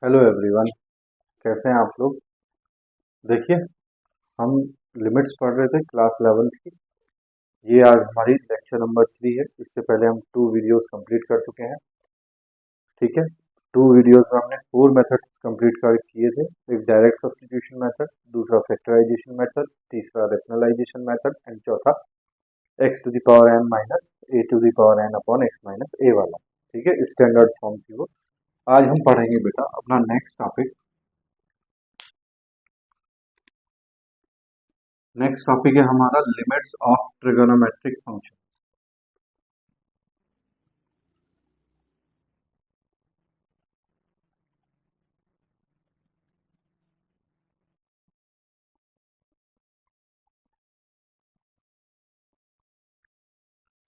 Hello everyone, कैसे हैं आप लोग। देखिए, हम लिमिट्स पढ़ रहे थे क्लास 11th की। ये आज हमारी लेक्चर नंबर 3 है। इससे पहले हम 2 वीडियोस कंप्लीट कर चुके हैं। ठीक है, 2 वीडियोस में हमने 4 मेथड्स कंप्लीट कर किए थे। एक डायरेक्ट सब्स्टिट्यूशन मेथड, दूसरा फैक्टराइजेशन मेथड, तीसरा रैशनलाइजेशन मेथड एंड चौथा x to the power n minus a to the power n upon x minus a वाला। ठीक है, स्टैंडर्ड फॉर्म थी वो। आज हम पढ़ेंगे बेटा अपना नेक्स्ट टॉपिक। नेक्स्ट टॉपिक है हमारा लिमिट्स ऑफ ट्रिगोनोमेट्रिक फंक्शन।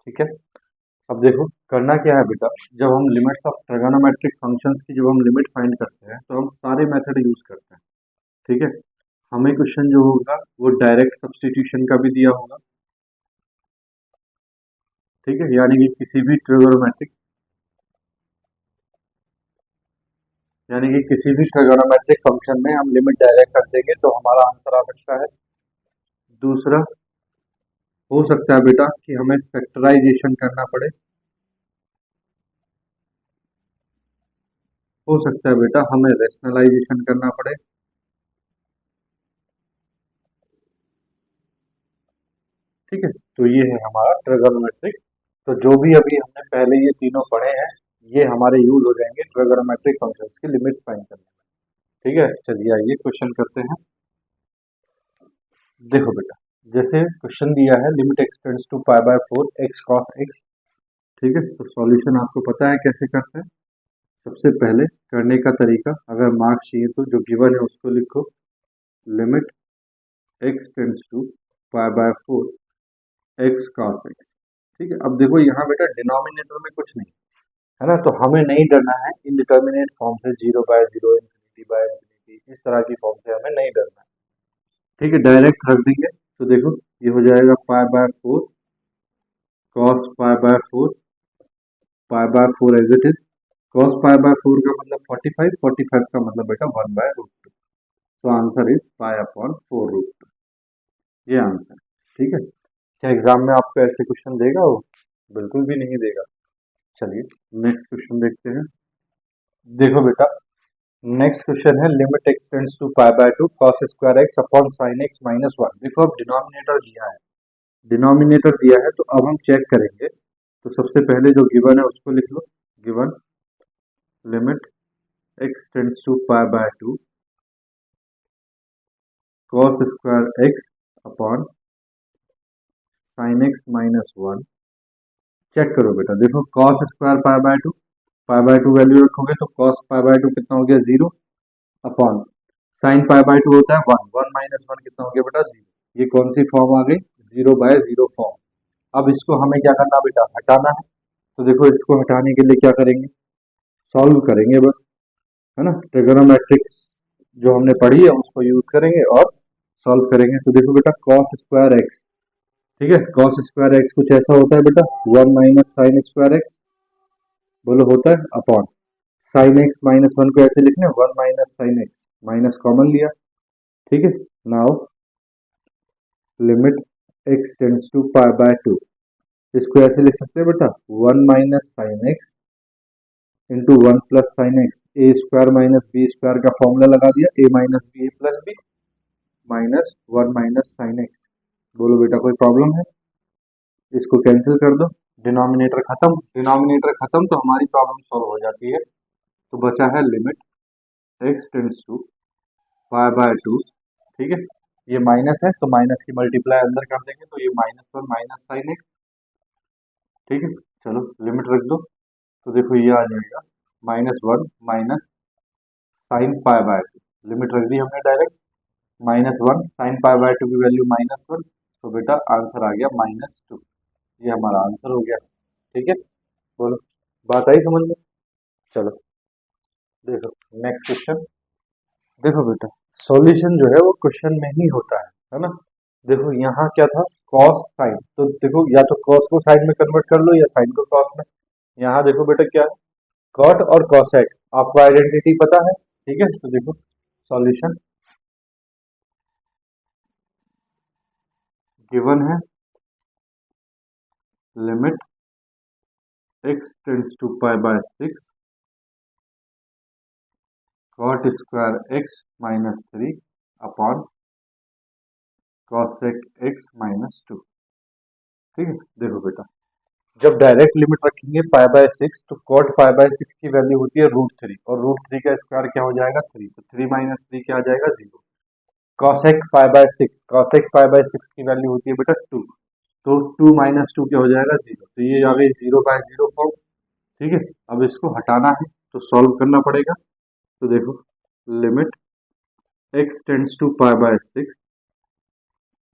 ठीक है, अब देखो करना क्या है बेटा। जब हम लिमिट्स ऑफ ट्रिगोनोमेट्रिक फंक्शंस की जब हम लिमिट फाइंड करते हैं तो हम सारे मेथड यूज करते हैं। ठीक है, हमें क्वेश्चन जो होगा वो डायरेक्ट सब्स्टिट्यूशन का भी दिया होगा। ठीक है, यानी कि किसी भी ट्रिगोनोमेट्रिक फंक्शन में हम लिमिट डायरेक्ट कर देंगे तो हमारा आंसर आ सकता है। दूसरा हो सकता है बेटा कि हमें फैक्टराइजेशन करना पड़े। हो सकता है बेटा हमें रैशनलाइजेशन करना पड़े। ठीक है, तो ये है हमारा ट्रिगोनोमेट्रिक। तो जो भी अभी हमने पहले ये तीनों पढ़े हैं ये हमारे यूज हो जाएंगे ट्रिगोनोमेट्रिक फंक्शंस की लिमिट फाइंड करने में। ठीक है, चलिए आइए क्वेश्चन करते हैं। देखो बेटा, जैसे क्वेश्चन दिया है limit x tends to pi by 4 x cos x. ठीक है, तो सॉल्यूशन आपको पता है कैसे करते हैं। सबसे पहले करने का तरीका, अगर मार्क्स चाहिए तो जो गिवन है उसको लिखो, limit x tends to pi by 4 x cos x. ठीक है, अब देखो यहाँ बेटा डिनोमिनेटर में कुछ नहीं है ना, तो हमें नहीं डरना है इनडिटर्मिनेट फॉर्म से, 0/0 इन्फिनिटी/इन्फिनिटी इस तरह की फॉर्म से हमें नहीं डरना है। ठीक है, डायरेक्ट रख देंगे तो देखो ये हो जाएगा pi by 4 cos pi by 4 as it is. Cos pi by 4 का मतलब 45, 45 का मतलब बेटा 1/√2। तो आंसर इज पाई अपॉन 4√2। ये आंसर। ठीक है, क्या एग्जाम में आपको ऐसे क्वेश्चन देगा वो? बिल्कुल भी नहीं देगा। चलिए नेक्स्ट क्वेश्चन देखते हैं। देखो बेटा, नेक्स्ट क्वेश्चन है limit x tends to pi by 2 cos square x upon sine x minus 1। देखो अब डिनोमिनेटर दिया है, डिनोमिनेटर दिया है तो अब हम चेक करेंगे। तो सबसे पहले जो गिवन है उसको लिख लो, given limit x tends to pi by 2 cos square x upon sine x minus 1। Check करो बेटा, देखो cos square pi by 2 value रखोगे तो कॉस पाई बाय 2 कितना हो गया 0 अपॉन साइन पाई बाय 2 होता है 1, 1 माइनस 1 कितना हो गया बेटा 0। ये कौन सी फॉर्म आ गई? 0/0 फॉर्म। अब इसको हमें क्या करना बेटा? हटाना है। तो देखो इसको हटाने के लिए क्या करेंगे? सॉल्व करेंगे बस, है ना। ट्रिगोनोमेट्रिक्स जो हमने पढ़ी है उसको यूज करेंगे और सॉल्व करेंगे। तो देखो बेटा कॉस स्क्वायर एक्स, ठीक है, कॉस स्क्वायर एक्स कुछ ऐसा होता है बेटा 1 माइनस साइन स्क्वायर एक्स, बोलो होता है, अपॉन साइन एक्स माइनस 1 को ऐसे लिखने 1 minus sine x, minus common लिया। ठीक है, now limit x tends to pi by 2, इसको ऐसे लिख सकते हैं बेटा 1 minus sine x into 1 plus sine x, a square minus B square का फॉर्मूला लगा दिया, a minus b a plus b minus 1 minus sine x. बोलो बेटा कोई प्रॉब्लम है? इसको कैंसिल कर दो, डिनोमिनेटर खत्म, डिनोमिनेटर खत्म तो हमारी प्रॉब्लम सॉल्व हो जाती है। तो बचा है limit x tends to pi by 2। ठीक है, ये माइनस है तो माइनस की मल्टीप्लाई अंदर कर देंगे तो ये -1 माइनस साइन एक्स। ठीक है, चलो लिमिट रख दो तो देखो ये आ जाएगा -1 minus sign pi by 2। Limit रख दी हमने डायरेक्ट, -1 साइन पाई बाय 2 की वैल्यू -1, तो बेटा आंसर आ गया -2। ये हमारा आंसर हो गया। ठीक है, बोलो बात आई समझ में? चलो देखो नेक्स्ट क्वेश्चन। देखो बेटा सॉल्यूशन जो है वो क्वेश्चन में ही होता है ना। देखो यहाँ क्या था, कॉस साइन, तो देखो या तो कॉस को साइन में कन्वर्ट कर लो या साइन को कॉस में। यहाँ देखो बेटा क्या है, कॉट और कॉसेक, आपको आइडेंटिटी पता है। ठीक है, तो देखो सॉल्यूशन गिवन है, limit x tends to pi by 6 cot square x minus 3 upon cosec x minus 2। ठीक है, देखो बेटा जब डायरेक्ट लिमिट रखेंगे पाई बाय 6 तो cot पाई बाय 6 की वैल्यू होती है √3 और √3 का स्क्वायर क्या हो जाएगा 3, तो 3 माइनस 3 क्या आ जाएगा 0। cosec pi by 6, cosec pi by 6 की वैल्यू होती है बेटा 2, तो 2 माइनस 2 क्या हो जाएगा 0, तो ये आ गई 0/0 फॉर्म। ठीक है, अब इसको हटाना है तो सॉल्व करना पड़ेगा। तो देखो limit x tends to pi by 6,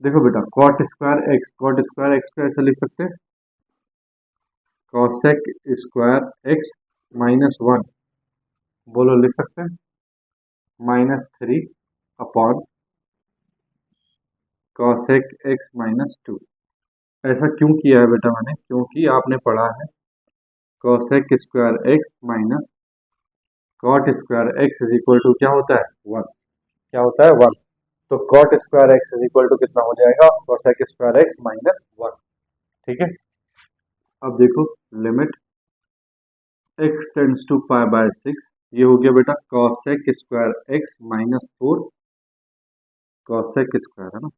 देखो बेटा cot स्क्वायर x को ऐसे लिख सकते हैं cosec स्क्वायर x माइनस 1, बोलो लिख सकते हैं minus 3 upon cosec x minus 2। ऐसा क्यों किया है बेटा मैंने, क्योंकि आपने पढ़ा है cosec square x minus cot square x is equal to क्या होता है 1, क्या होता है 1, तो cot square x is equal to कितना हो जाएगा cosec स्क्वायर x माइनस 1। ठीक है, अब देखो limit x tends to pi by 6, ये हो गया बेटा cosec square x minus 4, cosec square है ना,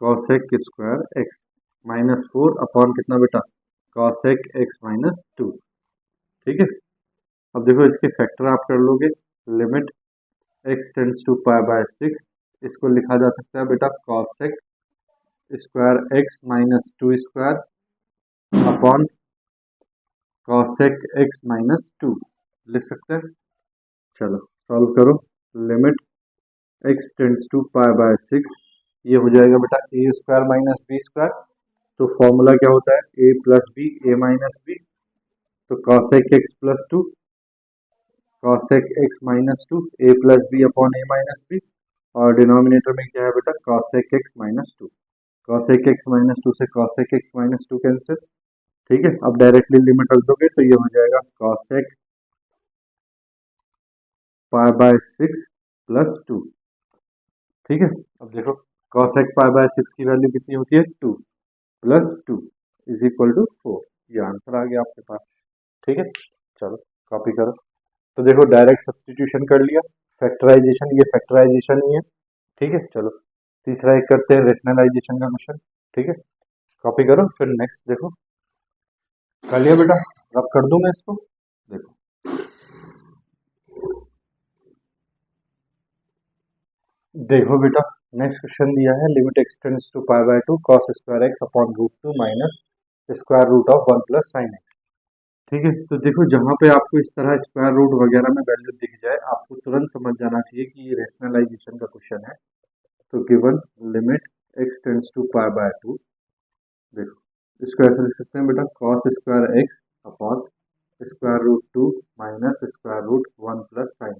cosec square x minus 4 upon कितना बेटा cosec x माइनस 2। ठीक है, अब देखो इसके फैक्टर आप कर लोगे, limit x tends to pi by 6, इसको लिखा जा सकता है बेटा cosec square x minus 2 square upon cosec x minus 2 लिख सकते हैं। चलो सॉल्व करो, limit x tends to pi by 6, ये हो जाएगा बेटा a square minus b square, तो फॉर्मूला क्या होता है a plus b a minus b, तो cosec x plus 2 cosec x minus 2 a plus b upon a minus B, और डिनोमिनेटर में क्या है बेटा cosec x minus 2, cosec x minus 2 से cosec x माइनस 2 कैंसिल। ठीक है, अब डायरेक्टली लिमिट रख दोगे तो ये हो जाएगा cosec पाई बाय 6 प्लस 2। ठीक है, अब देखो cosec पाई बाय 6 की वैल्यू कितनी होती है 2 प्लस 2 इज इक्वल टू 4, ये आंसर आ गया आपके पास। ठीक है, चलो कॉपी करो, तो देखो डायरेक्ट सब्सटीट्यूशन कर लिया, फैक्टराइजेशन, ये फैक्टराइजेशन ही है। ठीक है, चलो तीसरा एक करते हैं रेशनलाइजेशन का क्वेश्चन। ठीक है, कॉपी करो, फिर नेक्स्ट देखो, कर लिया बेटा, रब कर दूं मैं इसको, देखो देखो बेटा नेक्स्ट क्वेश्चन दिया है, limit x tends to pi by 2 cos square x upon √2 minus square root of 1 plus sine x। ठीक है, तो देखो जहां पे आपको इस तरह स्क्वायर रूट वगैरह में वैल्यू दिख जाए, आपको तुरंत समझ जाना चाहिए कि ये रेशनलाइजेशन का क्वेश्चन है। तो given limit x tends to pi by 2, देखो इसको ऐसे लिख सकते हैं बेटा cos square x upon square root 2 minus square root 1 plus sine,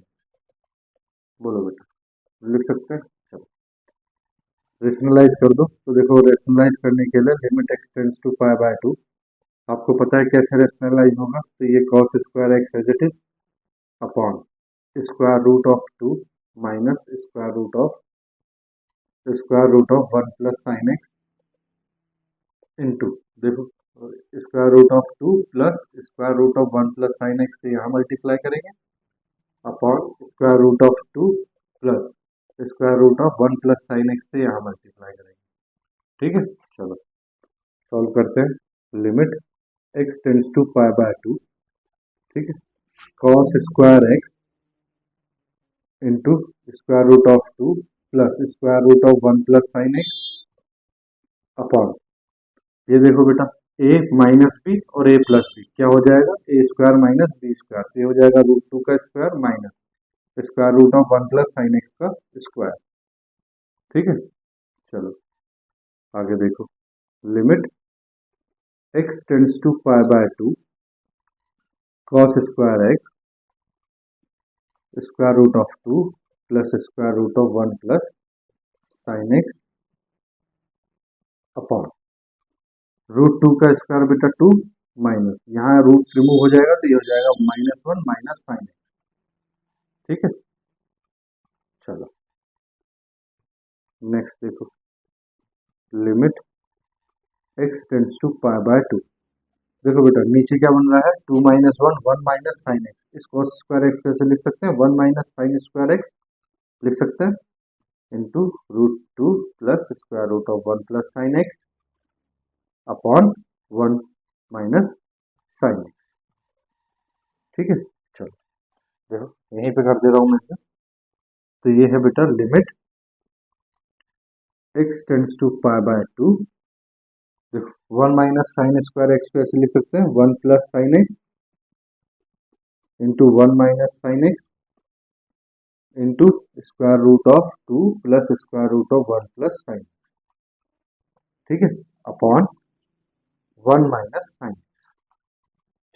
बोलो बेटा लिख सकते हैं। चलो रेशनलाइज कर दो, तो देखो रेशनलाइज करने के लिए limit x tends to pi by 2, आपको पता है कैसे रेशनलाइज होगा, तो ये cos square x as it is upon square root of 2 minus square root of 1 plus sine x into, देखो square root of 2 plus square root of 1 plus sine x से यहाँ मल्टीप्लाई करेंगे upon square root of 2 plus square root of 1 plus sine x से यहाँ multiply करेंगे। ठीक है, चलो सॉल्व करते हैं, limit x tends to pi by 2, ठीक है, cos square x into square root of 2 plus square root of 1 plus sine x upon, ये देखो बेटा a माइनस बी और a प्लस बी क्या हो जाएगा a square minus B square, तो ये हो जाएगा √2 का square minus square root of 1 plus sine x का स्क्वायर। ठीक है, चलो आगे देखो, limit x tends to pi by 2 cos square x square root of 2 plus square root of 1 plus sine x upon √2 का स्क्वायर बेटा 2 माइनस, यहाँ root remove हो जाएगा तो ये हो जाएगा -1 माइनस साइन एक्स। ठीक है, चलो नेक्स्ट देखो, limit x tends to pi by 2। देखो बेटा नीचे क्या बन रहा है, 2 माइनस 1 1 माइनस साइन एक्स। इस cos स्क्वायर एक्स कैसे लिख सकते हैं, 1 माइनस साइन स्क्वायर एक्स लिख सकते हैं, into √2 plus square root of 1 plus sine x upon 1 minus sine x. ठीक है, चलो देखो यहीं पे कर दे रहा हूँ मैं इसे। तो ये है बेटा limit x tends to pi by 2। देखो 1 माइनस साइन स्क्वायर एक्स को ऐसे लिख सकते हैं, 1 plus sine x into 1 minus sine x into square root of 2 plus square root of 1 plus sine. ठीक है, अपॉन 1 माइनस साइन।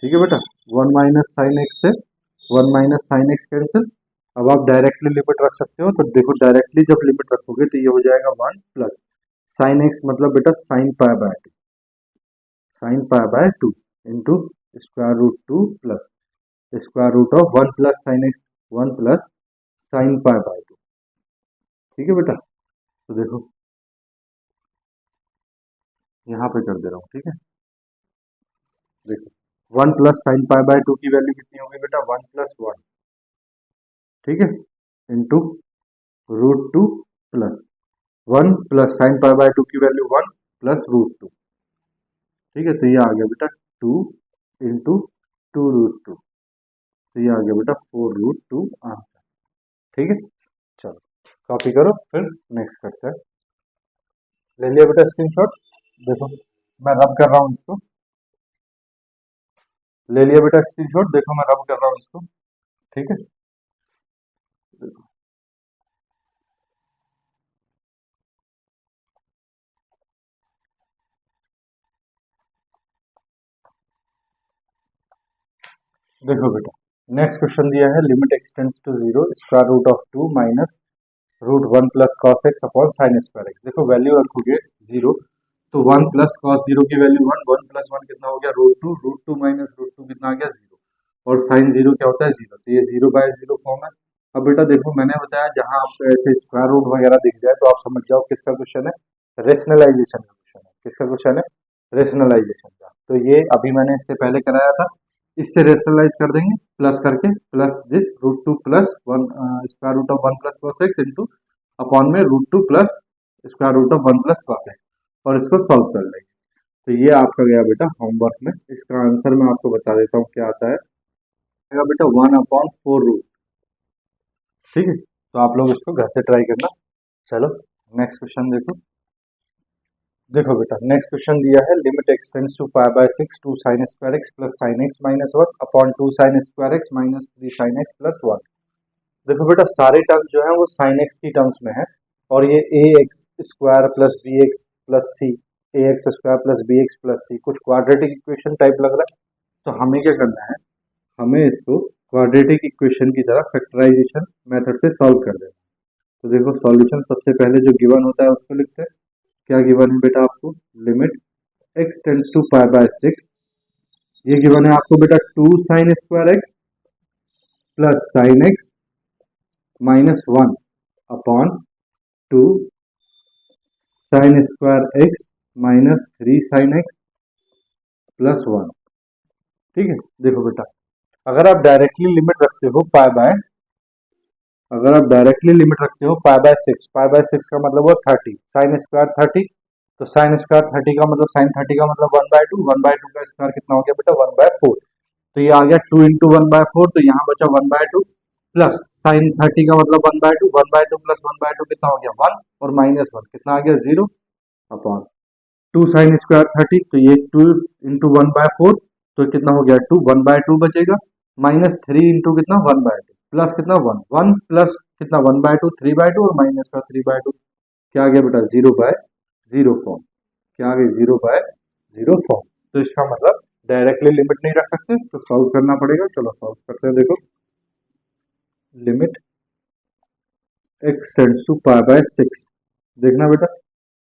ठीक है बेटा, 1 माइनस साइन एक्स से 1 माइनस साइन एक्स कैंसिल। अब आप डायरेक्टली लिमिट रख सकते हो, तो देखो डायरेक्टली जब लिमिट रखोगे तो ये हो जाएगा 1 प्लस साइन एक्स मतलब बेटा sine pi by 2, sine pi by 2 into square root 2 plus square root of 1 plus sine x 1 plus sine pi by 2। ठीक है बेटा, तो देखो यहाँ पे कर दे रहा हूँ। ठीक है, देखो 1 प्लस साइन पाई बाय 2 की वैल्यू कितनी होगी बेटा, 1 प्लस 1। ठीक है, into √2 plus 1 plus sine pi by 2 की वैल्यू 1 प्लस √2। ठीक है, तो ये आ गया बेटा 2 इंटू 2√2, तो ये आ गया बेटा 4√2 आंसर। ठीक है, चलो कॉपी करो, फिर नेक्स्ट करते हैं। ले लिया बेटा स्क्रीनशॉट, देखो मैं रब कर रहा हूँ इसको। ले लिया बेटा स्क्रीनशॉट, देखो मैं रब कर रहा हूँ इसको। ठीक है, देखो बेटा नेक्स्ट क्वेश्चन दिया है, limit x tends to 0 square root of 2 minus √1 plus cos x upon sine square x. देखो वैल्यू रखोगे 0, तो 1 प्लस कॉस 0 की वैल्यू 1, 1 प्लस 1 कितना हो गया √2 माइनस √2 कितना आ गया 0, और साइन 0 क्या होता है 0, तो ये 0/0 फॉर्म है। अब बेटा देखो मैंने बताया जहां आपको ऐसे स्क्वायर रूट वगैरह दिख जाए तो आप समझ जाओ किसका क्वेश्चन है, रेशनलाइजेशन का क्वेश्चन है। किसका क्वेश्चन है, रेशनलाइजेशन का। तो ये अभी मैंने इससे पहले कराया था, इससे रेशनलाइज कर देंगे प्लस करके, plus this √2 plus 1 square root of 1 plus cos x into upon में √2 plus square root of 1 plus cos x, और इसको सॉल्व कर लेंगे। तो ये आपका गया बेटा होमवर्क में। इसका आंसर मैं आपको बता देता हूँ क्या आता है, बेटा 1/4 रूट। ठीक है, तो आप लोग इसको घर से ट्राई करना। चलो नेक्स्ट क्वेश्चन देखो। देखो बेटा नेक्स्ट क्वेश्चन दिया है, limit x tends to pi by 6 2 sine square x plus sine x minus 1 upon 2 sine square x minus 3 sine x plus 1। देखो बेटा सारे टर्म्स जो है वो साइन एक्स की टर्म्स में है, और ये a x square plus b x plus c, a x square plus b x plus c कुछ क्वाड्रेटिक इक्वेशन टाइप लग रहा है। तो हमें क्या करना है, हमें इसको क्वाड्रेटिक इक्वेशन की तरह फैक्टराइजेशन मेथड से सॉल्व कर देना। तो देखो सॉल्यूशन सबसे पहले जो गिवन होता है उसको लिखते हैं। क्या गिवन है बेटा आपको, limit x tends to pi by 6, ये गिवन है आपको बेटा 2 sine square x plus sine x minus 1 upon 2 sine square x minus 3 sine x plus 1। ठीक है, देखो बेटा अगर आप डायरेक्टली लिमिट रखते हो पाई बाय, अगर आप डायरेक्टली लिमिट रखते हो पाई बाय 6, पाई बाय 6 का मतलब हुआ 30, साइन स्क्वायर 30, तो साइन स्क्वायर 30 का मतलब साइन 30 का मतलब 1/2, 1/2 का स्क्वायर कितना हो गया बेटा 1/4, तो ये आ गया 2 इंटू 1/4, तो यहाँ बचा 1/2 प्लस साइन 30 का मतलब 1/2, 1/2 प्लस 1/2 कितना हो गया 1, और माइनस 1 कितना आ गया 0 अपॉन 2 साइन स्क्वायर 30, तो ये 2 इंटू 1/4, तो कितना हो गया 2, 1/2 बचेगा, माइनस 3 इंटू कितना 1/2 प्लस कितना 1, 1 प्लस कितना 1/2 3/2, और माइनस का 3/2, क्या आ गया बेटा 0/0 फॉर्म। क्या आ गई 0/0 फॉर्म। तो इसका मतलब डायरेक्टली लिमिट नहीं रख सकते, तो सॉल्व करना पड़ेगा। चलो सॉल्व करते हैं। देखो limit x tends to pi by 6, देखना बेटा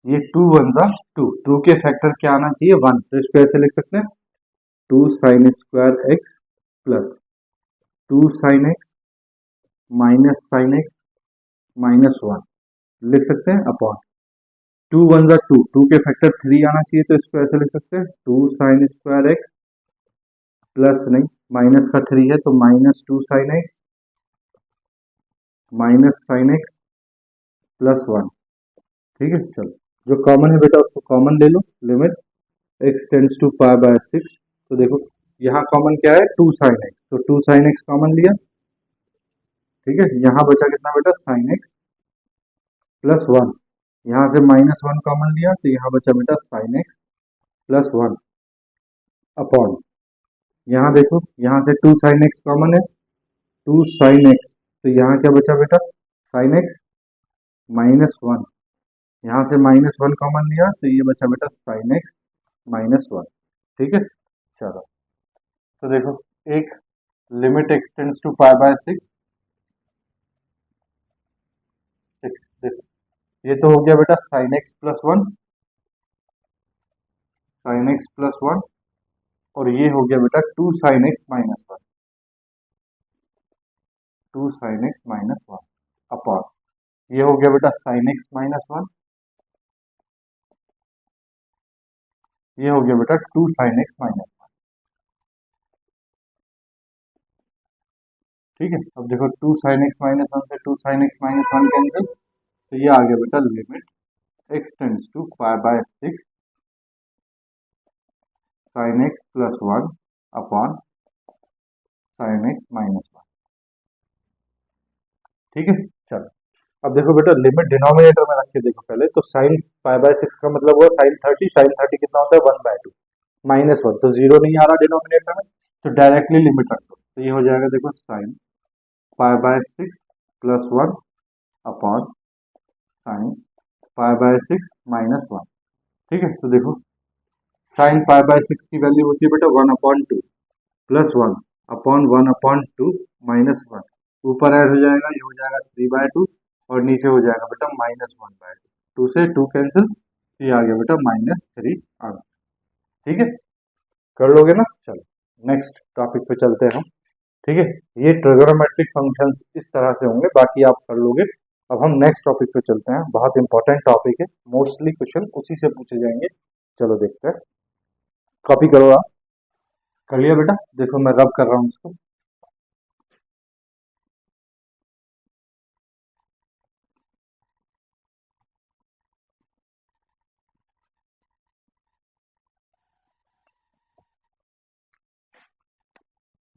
ये 2 1 2 2 के फैक्टर क्या आना चाहिए 1, तो इसको ऐसे लिख सकते हैं two sine square x plus two sine x minus sine x minus one लिख सकते हैं अपॉन टू वन जा टू, टू के फैक्टर थ्री आना चाहिए तो इसको ऐसे लिख सकते हैं two sine square x plus नहीं माइनस का थ्री है तो minus two sine x minus sine x plus one. ठीक है, चलो जो कॉमन है बेटा उसको कॉमन ले लो, limit x tends to pi by six. तो देखो यहाँ कॉमन क्या है, टू साइन एक्स, तो टू साइन एक्स कॉमन लिया। ठीक है, यहाँ बचा कितना बेटा, साइन एक्स प्लस वन। यहाँ से माइनस वन कॉमन लिया तो यहाँ बचा बेटा sine x plus one upon, यहाँ देखो यहाँ से टू साइन एक्स कॉमन है, टू साइन एक्स, तो यहाँ क्या बचा बेटा साइन एक्स माइनस वन। यहाँ से माइनस वन कॉमन लिया तो ये बचा बेटा साइन एक्स माइनस वन। ठीक है, चलो तो देखो एक limit x tends to pi by six, देखो ये तो हो गया बेटा sine x plus one, sine x plus one, और ये हो गया बेटा two sine x minus one, two sine x minus one upon, ये हो गया बेटा साइन एक्स माइनस वन, ये हो गया बेटा two sine x minus one. ठीक है, अब देखो two sine x minus one से two sine x minus one cancel, तो ये आ गया बेटा limit x tends to pi by six sine x plus one upon sine x minus one. ठीक है, चलो अब देखो बेटा लिमिट डिनोमिनेटर में रख के देखो पहले, तो साइन पाई बाय सिक्स का मतलब हुआ साइन थर्टी, साइन थर्टी कितना होता है one by two minus one, तो जीरो नहीं आ रहा डिनोमिनेटर में, तो डायरेक्टली लिमिट रख दो, तो ये हो जाएगा देखो sign pi by six plus one upon sign pi by six minus one. ठीक है, तो देखो साइन पाई बाय सिक्स की वैल्यू होती है बेटा one upon two plus one upon two minus one, ऊपर ऐड हो जाएगा, ये हो जाएगा थ्री बाय टू, और नीचे हो जाएगा बेटा minus one by two, two से टू कैंसिल, तो ये आ गया बेटा माइनस थ्री आंसर। ठीक है, कर लोगे ना, चलो नेक्स्ट टॉपिक पे चलते हैं हम। ठीक है, ये ट्रिगोनोमेट्रिक फंक्शंस इस तरह से होंगे, बाकी आप कर लोगे। अब हम नेक्स्ट टॉपिक पे चलते हैं, बहुत इंपॉर्टेंट टॉपिक है, मोस्टली क्वेश्चन उसी से पूछे जाएंगे। चलो देखते हैं, कॉपी करो आप, कर लिया बेटा, देखो मैं रब कर रहा हूँ इसको।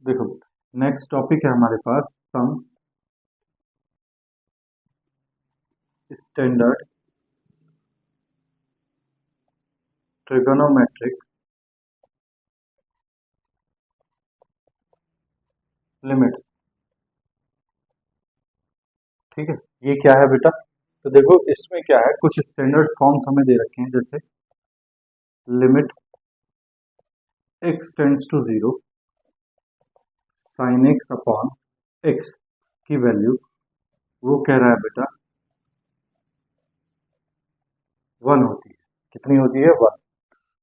देखो नेक्स्ट टॉपिक है हमारे पास सम स्टैंडर्ड ट्रिगोनोमेट्रिक लिमिट। ठीक है, ये क्या है बेटा, तो देखो इसमें क्या है, कुछ स्टैंडर्ड फॉर्म्स हमें दे रखे हैं, जैसे limit x tends to zero sine x upon x की वैल्यू वो कह रहा है बेटा वन होती है, कितनी होती है one.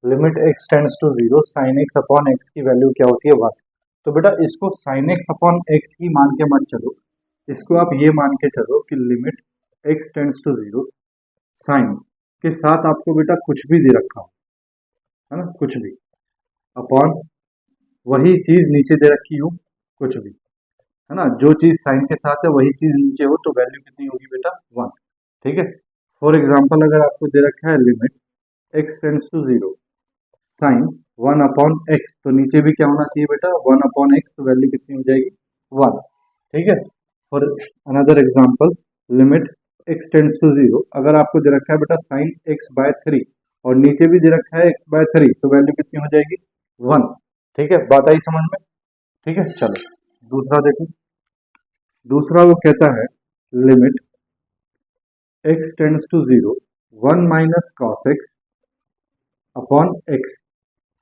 Limit x tends to zero sine x upon x की वैल्यू क्या होती है वन। तो बेटा इसको साइन एक्स अपॉन एक्स की मान के मत चलो, इसको आप ये मान के चलो कि limit x tends to zero sine के साथ आपको बेटा कुछ भी दे रखा हो, है ना, कुछ भी अपॉन वही चीज नीचे दे रखी हो कुछ भी, है ना, जो चीज साइन के साथ है वही चीज नीचे हो, तो वैल्यू कितनी होगी बेटा वन। ठीक है, फॉर एग्जांपल अगर आपको दे रखा है limit x tends to zero sine one upon x, तो नीचे भी क्या होना चाहिए बेटा वन अपॉन एक्स, तो वैल्यू कितनी हो जाएगी वन। ठीक है, for another example limit x tends to zero, अगर आपको दे रखा है बेटा साइन एक्स बाय थ्री और नीचे भी दे रखा है एक्स बाय थ्री, तो वैल्यू कितनी हो जाएगी वन। ठीक है, बात आई समझ में। ठीक है, चलो दूसरा देखो, दूसरा वो कहता है limit x tends to zero one minus cos x upon x,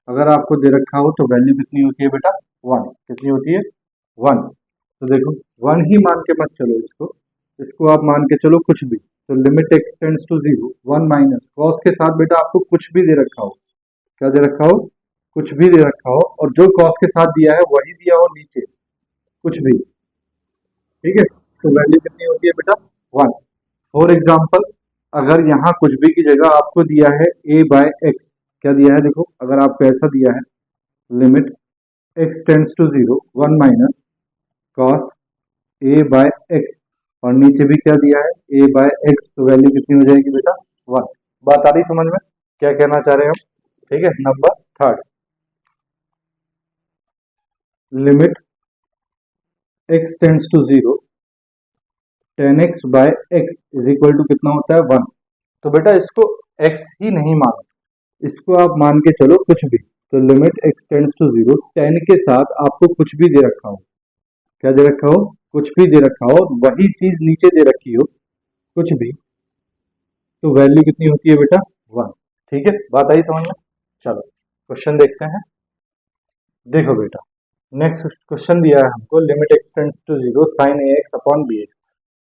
अगर आपको दे रखा हो तो वैल्यू कितनी होती है बेटा वन, कितनी होती है वन। तो देखो वन ही मान के मत चलो इसको, इसको आप मान के चलो कुछ भी, तो limit x tends to zero one minus cos के साथ बेटा आपको कुछ भी दे रखा हो, क्या दे रखा हो कुछ भी दे रखा हो और जो कॉस के साथ दिया है वही दिया हो नीचे, कुछ भी, ठीक है, तो वैल्यू कितनी होती है बेटा, 1। फॉर एग्जाम्पल, अगर यहाँ कुछ भी की जगह आपको दिया है a बाय एक्स, क्या दिया है देखो, अगर आपको ऐसा दिया है limit x tends to 0 1 minus cos a by x, और नीचे भी क्या दिया है a बाय एक्स, तो वैल्यू कितनी हो जाएगी बेटा, 1। बात आ रही समझ में, क्या कहना चाह रहे हैं हम, ठीक है। Number third, limit x tends to 0 tan x by x is equal to कितना होता है, 1। तो बेटा इसको x ही नहीं मानो, इसको आप मान के चलो कुछ भी, तो लिमिट x टेंड्स टू 0 10 के साथ आपको कुछ भी दे रखा हो, क्या दे रखा हो, कुछ भी दे रखा हो, वही चीज नीचे दे रखी हो कुछ भी, तो वैल्यू कितनी होती है बेटा, 1। ठीक है, बात आई समझ में। चलो क्वेश्चन देखते हैं। देखो बेटा, नेक्स्ट क्वेश्चन दिया है हमको, limit x tends to 0 sine A x upon B x.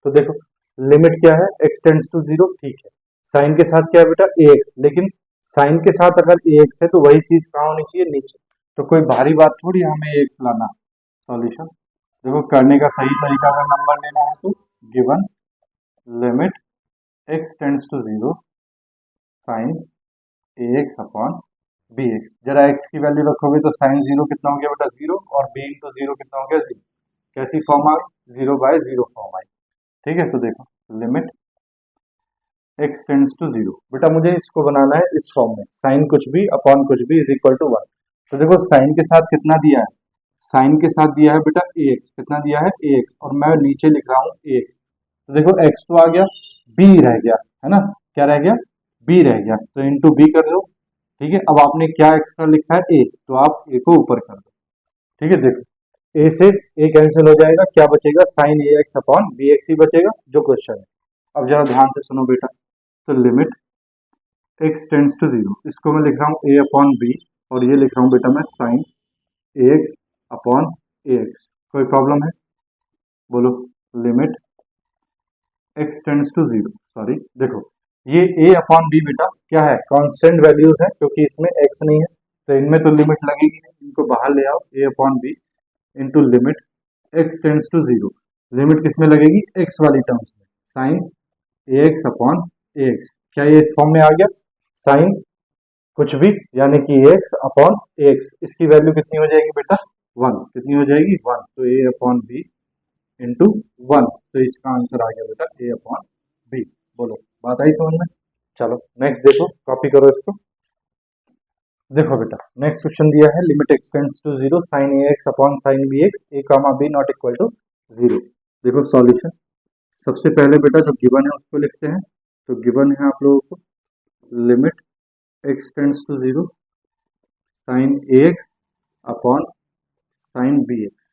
तो देखो लिमिट क्या है, x टेंड्स टू 0, ठीक है, साइन के साथ क्या है बेटा, ए एक्स, लेकिन साइन के साथ अगर ए एक्स है तो वही चीज कहाँ होनी चाहिए, नीचे, तो कोई भारी बात थोड़ी है हमें एक्स लाना। सॉल्यूशन देखो, करने का सही तरीका अगर नंबर लेना है तो given limit x tends to 0 sine A x upon B x, जरा x की वैल्यू रखोगे तो साइन 0 कितना हो गया बेटा, 0, और b इंटू 0 कितना हो गया, 0। कैसी फॉर्म आ गई, 0 बाय 0 फॉर्म आई। ठीक है, तो देखो लिमिट x टेंड्स टू 0, बेटा मुझे इसको बनाना है इस फॉर्म में, साइन कुछ भी अपॉन कुछ भी इज इक्वल टू 1। तो देखो साइन के साथ कितना दिया है, साइन के साथ दिया है बेटा ए एक्स, कितना दिया है ए एक्स, और मैं नीचे लिख रहा हूँ ए एक्स, तो देखो एक्स तो आ गया, बी रह गया है ना, क्या रह गया, बी रह गया, तो इंटू बी कर दो। ठीक है, अब आपने क्या एक्स्ट्रा लिखा है ए, तो आप ए को ऊपर कर दो। ठीक है, देखो ए से ए कैंसिल हो जाएगा, क्या बचेगा, sign A x upon B x ही बचेगा, जो क्वेश्चन है। अब जरा ध्यान से सुनो बेटा, तो लिमिट एक्स टेंड्स टू 0, इसको मैं लिख रहा हूँ ए अपॉन बी, और ये लिख रहा हूँ बेटा मैं sine A x upon A x. कोई प्रॉब्लम है, बोलो। Limit x tends to 0, sorry देखो ये a अपॉन बी बेटा क्या है, कांस्टेंट वैल्यूज है, क्योंकि इसमें x नहीं है तो इनमें तो लिमिट लगेगी नहीं, इनको बाहर ले आओ, a upon B into limit x tends to 0, लिमिट किसमें लगेगी, x वाली टर्म्स में, sine A x upon A x. क्या ये इस फॉर्म में आ गया, साइन कुछ भी यानी कि एक्स अपॉन एक्स, इसकी वैल्यू कितनी हो जाएगी बेटा, 1, कितनी हो जाएगी, 1, तो a अपॉन बी इंटू 1, तो इसका आंसर आ गया बेटा ए अपॉन बी। बोलो, बात आई समझ में। चलो नेक्स्ट देखो, कॉपी करो इसको। देखो बेटा नेक्स्ट क्वेश्चन दिया है, limit x tends to 0 sine A x upon sine B x, A comma B not equal to 0। देखो सॉल्यूशन, सबसे पहले बेटा जो गिवन है उसको लिखते हैं, तो गिवन है आप लोगों को limit x tends to 0 sine A x upon sine B x.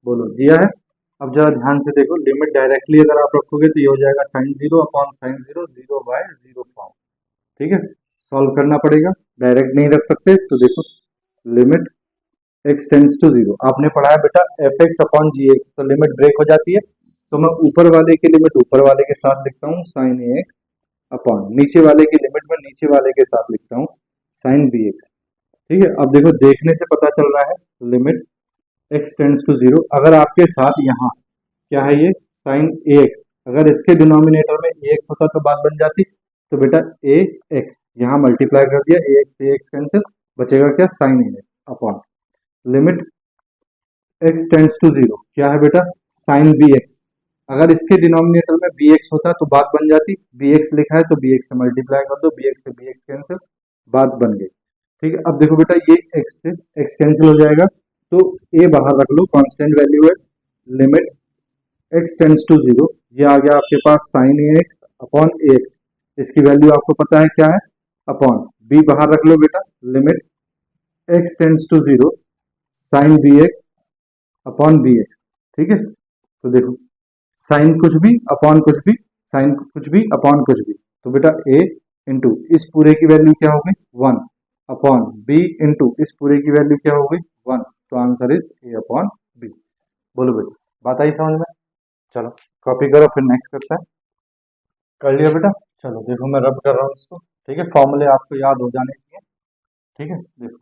बोलो, दिया है। अब जरा ध्यान से देखो, लिमिट डायरेक्टली अगर आप रखोगे तो ये हो जाएगा sine 0 upon sine 0, 0 by 0 form. ठीक है, सॉल्व करना पड़ेगा, डायरेक्ट नहीं रख सकते, तो देखो लिमिट एक्स टेंड्स टू 0, आपने पढ़ा है बेटा एफ एक्स अपॉन जी एक्स, तो लिमिट ब्रेक हो जाती है, तो मैं ऊपर वाले की लिमिट ऊपर वाले के साथ लिखता हूँ साइन ए एक्स अपॉन नीचे वाले की लिमिट में नीचे वाले के साथ लिखता हूँ साइन बी एक्स। ठीक है, अब देखो देखने से पता चल रहा है लिमिट एक्स टेंड्स टू 0, अगर आपके साथ यहाँ क्या है ये साइन ए एक्स, अगर इसके डिनोमिनेटर में ए एक्स होता तो बात बन जाती, तो बेटा ए एक्स यहाँ मल्टीप्लाई कर दिया, ए एक्स कैंसिल, बचेगा क्या, sine A x upon limit x tends to 0, क्या है बेटा साइन बी एक्स, अगर इसके डिनोमिनेटर में बी एक्स होता तो बात बन जाती, बी एक्स लिखा है तो बी एक्स से मल्टीप्लाई कर दो, बी एक्स से बी एक्स कैंसिल, बात बन गई। ठीक है, अब देखो बेटा ये एक्स से एक्स कैंसिल हो जाएगा, तो ए बाहर रख लो, कांस्टेंट वैल्यू है, लिमिट एक्स टेंड्स टू 0, ये आ गया आपके पास sign A x upon A x, इसकी वैल्यू आपको पता है क्या है, अपॉन बी बाहर रख लो बेटा, limit x tends to 0 sine B x upon B x. ठीक है, तो देखो साइन कुछ भी अपॉन कुछ भी, साइन कुछ भी अपॉन कुछ भी, तो बेटा ए इंटू इस पूरे की वैल्यू क्या होगी 1 अपॉन बी इंटू इस पूरे की वैल्यू क्या होगी 1, तो answer is A upon B. बोलो बेटा, बात आई समझ में। चलो कॉपी करो, फिर नेक्स्ट करते हैं। कर लिया बेटा, चलो देखो मैं रब कर रहा हूँ इसको। ठीक है, फॉर्मूले आपको याद हो जाने चाहिए। ठीक है, देखो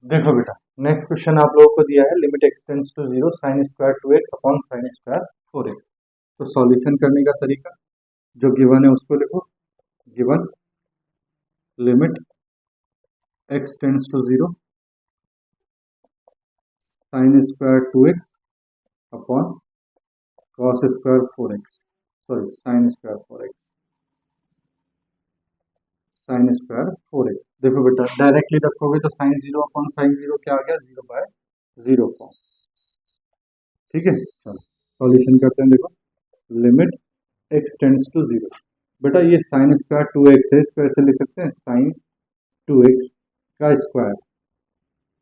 देखो बेटा, नेक्स्ट क्वेश्चन आप लोगों को दिया है limit x tends to zero sine square two x upon sine square four x. तो सॉल्यूशन करने का तरीका जो गिवन है उसको लिखो। Given limit x tends to zero sine square two x upon cos square four x, sorry sine square four x, sine square four x. देखो बेटा, डायरेक्टली रखोगे तो sine zero upon sine zero क्या आ गया, जीरो बाय जीरो फॉर्म। ठीक है, चलो सॉल्यूशन करते हैं। देखो limit x tends to zero, बेटा ये साइन स्क्वायर टू एक्स है, इसको ऐसे लिख सकते हैं साइन टू एक्स का स्क्वायर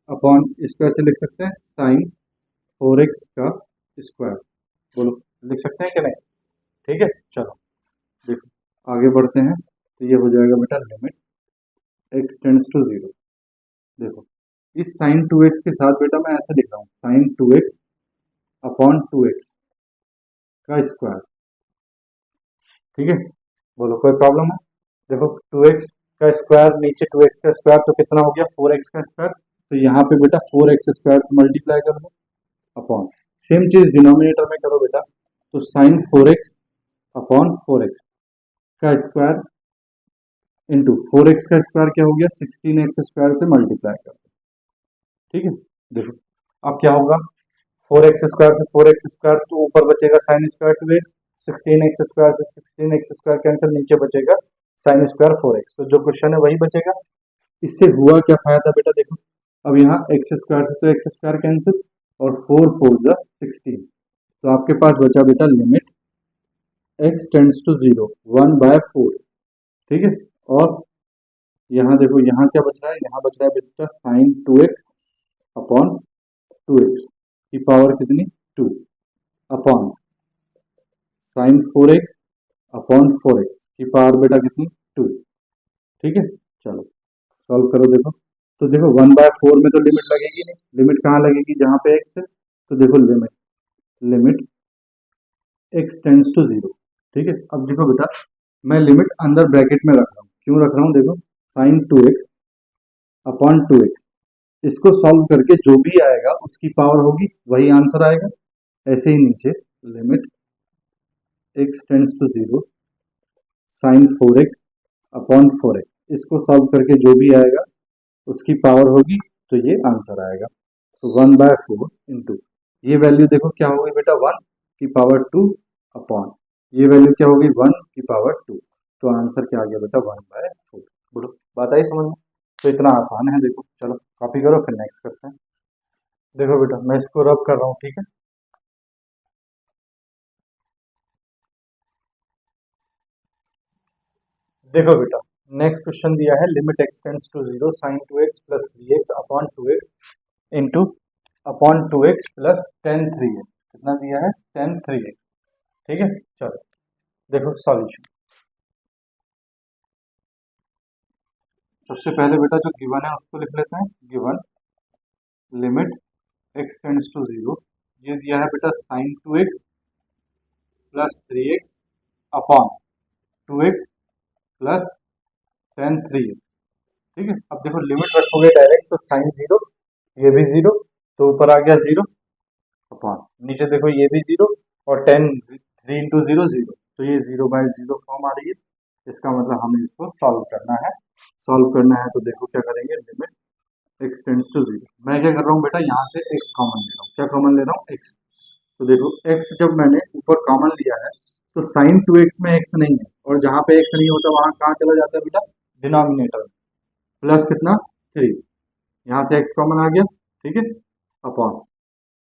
अपॉन इसको ऐसे लिख सकते हैं साइन फोर एक्स का स्क्वायर। बोलो लिख सकते हैं कि नहीं? ठीक है, चलो देखो आगे बढ़ते हैं। तो ये हो जाएगा बेटा limit x tends to zero. देखो इस साइन टू एक्स के साथ बेटा मैं ऐसे लिख रहा हूँ sign two x upon two x का स्क्वायर। ठीक है, बोलो कोई प्रॉब्लम है? देखो टू एक्स का स्क्वायर नीचे टू एक्स का स्क्वायर तो कितना हो गया, फोर एक्स का स्क्वायर। तो यहाँ पे बेटा फोर एक्स स्क्वायर से मल्टीप्लाई कर दो अपॉन सेम चीज डिनोमिनेटर में करो बेटा। तो sine four x upon four x का स्क्वायर इंटू फोर एक्स का स्क्वायर क्या हो गया, सिक्सटीन एक्स स्क्वायर से मल्टीप्लाई कर दो। ठीक है, देखो अब क्या होगा, फोर एक्स स्क्वायर से फोर एक्स स्क्वायर तो ऊपर बचेगा sine square two x, sixteen x square से सिक्सटीन एक्स स्क्वायर कैंसिल, नीचे बचेगा साइन स्क्वायर फोर एक्स। तो जो क्वेश्चन है वही बचेगा। इससे हुआ क्या फायदा बेटा, देखो अब यहाँ एक्स स्क्वायर से तो एक्स स्क्वायर कैंसिल और फोर फोर जा सिक्सटीन। तो आपके पास बचा बेटा limit x tends to zero one by four. ठीक है, और यहाँ देखो यहाँ क्या बच रहा है, यहाँ बच रहा है बेटा sine two x upon two x की पावर कितनी, two upon sine four x upon four x की पावर बेटा कितनी, टू। ठीक है, चलो सॉल्व करो। देखो तो देखो वन बाय फोर में तो लिमिट लगेगी नहीं, लिमिट कहाँ लगेगी, जहाँ पे एक्स है। तो देखो limit limit x tends to zero. ठीक है, अब देखो बेटा मैं लिमिट अंदर ब्रैकेट में रख रहा हूँ, क्यों रख रहा हूँ, देखो sign two x upon two x, इसको सॉल्व करके जो भी आएगा उसकी पावर होगी वही आंसर आएगा। ऐसे ही नीचे limit x tends to zero sine four x upon four x, इसको सॉल्व करके जो भी आएगा उसकी पावर होगी तो ये आंसर आएगा। तो वन बाय फोर इंटू ये वैल्यू देखो क्या होगी बेटा, वन की पावर टू अपॉन ये वैल्यू क्या होगी, वन की पावर टू। तो आंसर क्या आ गया बेटा, वन बाय फोर। बोलो बात आई समझ में? तो इतना आसान है। देखो चलो कॉपी करो फिर नेक्स्ट करते हैं। देखो बेटा मैं इसको रब कर रहा हूँ, ठीक है। देखो बेटा नेक्स्ट क्वेश्चन दिया है limit x tends to zero sine two x plus three x upon two x into upon two x plus tan three x. कितना दिया है, टेन थ्री एक्स। ठीक है, चलो देखो सॉल्यूशन। सबसे पहले बेटा जो गिवन है उसको लिख लेते हैं। Given limit x tends to zero, ये दिया है बेटा sine two x plus three x upon two x plus tan three x. ठीक है, अब देखो लिमिट रखोगे डायरेक्ट तो साइन जीरो, ये भी जीरो, तो ऊपर आ गया जीरो अपॉन नीचे देखो ये भी जीरो और ten three into zero zero, तो ये जीरो बाय जीरो फॉर्म आ रही है। इसका मतलब हमें इसको सॉल्व करना है। सॉल्व करना है तो देखो क्या करेंगे, limit x tends to zero, मैं क्या कर रहा हूँ बेटा यहाँ से एक्स कॉमन ले रहा हूँ। क्या कॉमन ले रहा हूँ, एक्स। तो देखो एक्स जब मैंने ऊपर कॉमन लिया है तो साइन टू एक्स में एक्स नहीं है, और जहाँ पे एक्स नहीं होता वहां कहाँ चला जाता है बेटा, डिनोमिनेटर में। प्लस कितना, थ्री, यहाँ से एक्स कॉमन आ गया। ठीक है, अपॉन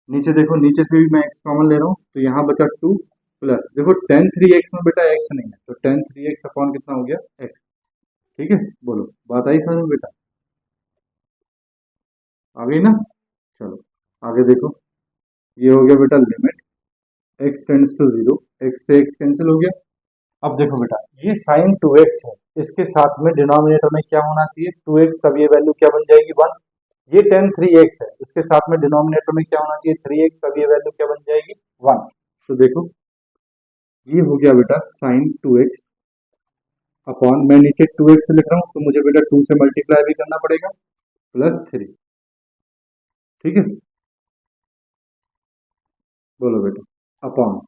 नीचे देखो नीचे से भी मैं एक्स कॉमन ले रहा हूँ तो यहाँ बचा टू प्लस देखो टेन थ्री एक्स में बेटा एक्स नहीं है तो टेन थ्री एक्स अपॉन कितना हो गया, एक्स। ठीक है, बोलो बात आई समझ में बेटा, आ गई ना? चलो आगे देखो, ये हो गया बेटा limit x tends to zero, x से एक्स कैंसिल हो गया। अब देखो बेटा ये साइन टू एक्स है, इसके साथ में डिनोमिनेटर में क्या होना चाहिए, टू एक्स, तब ये वैल्यू क्या बन जाएगी, वन। ये टेन थ्री एक्स है, इसके साथ में डिनोमिनेटर में क्या होना चाहिए, थ्री एक्स, तब ये वैल्यू क्या बन जाएगी, वन। तो देखो ये हो गया बेटा साइन टू एक्स अपॉन मैं नीचे टू एक्स लिख रहा हूँ तो मुझे बेटा टू से मल्टीप्लाई भी करना पड़ेगा प्लस थ्री। ठीक है, बोलो बेटा, अपॉन,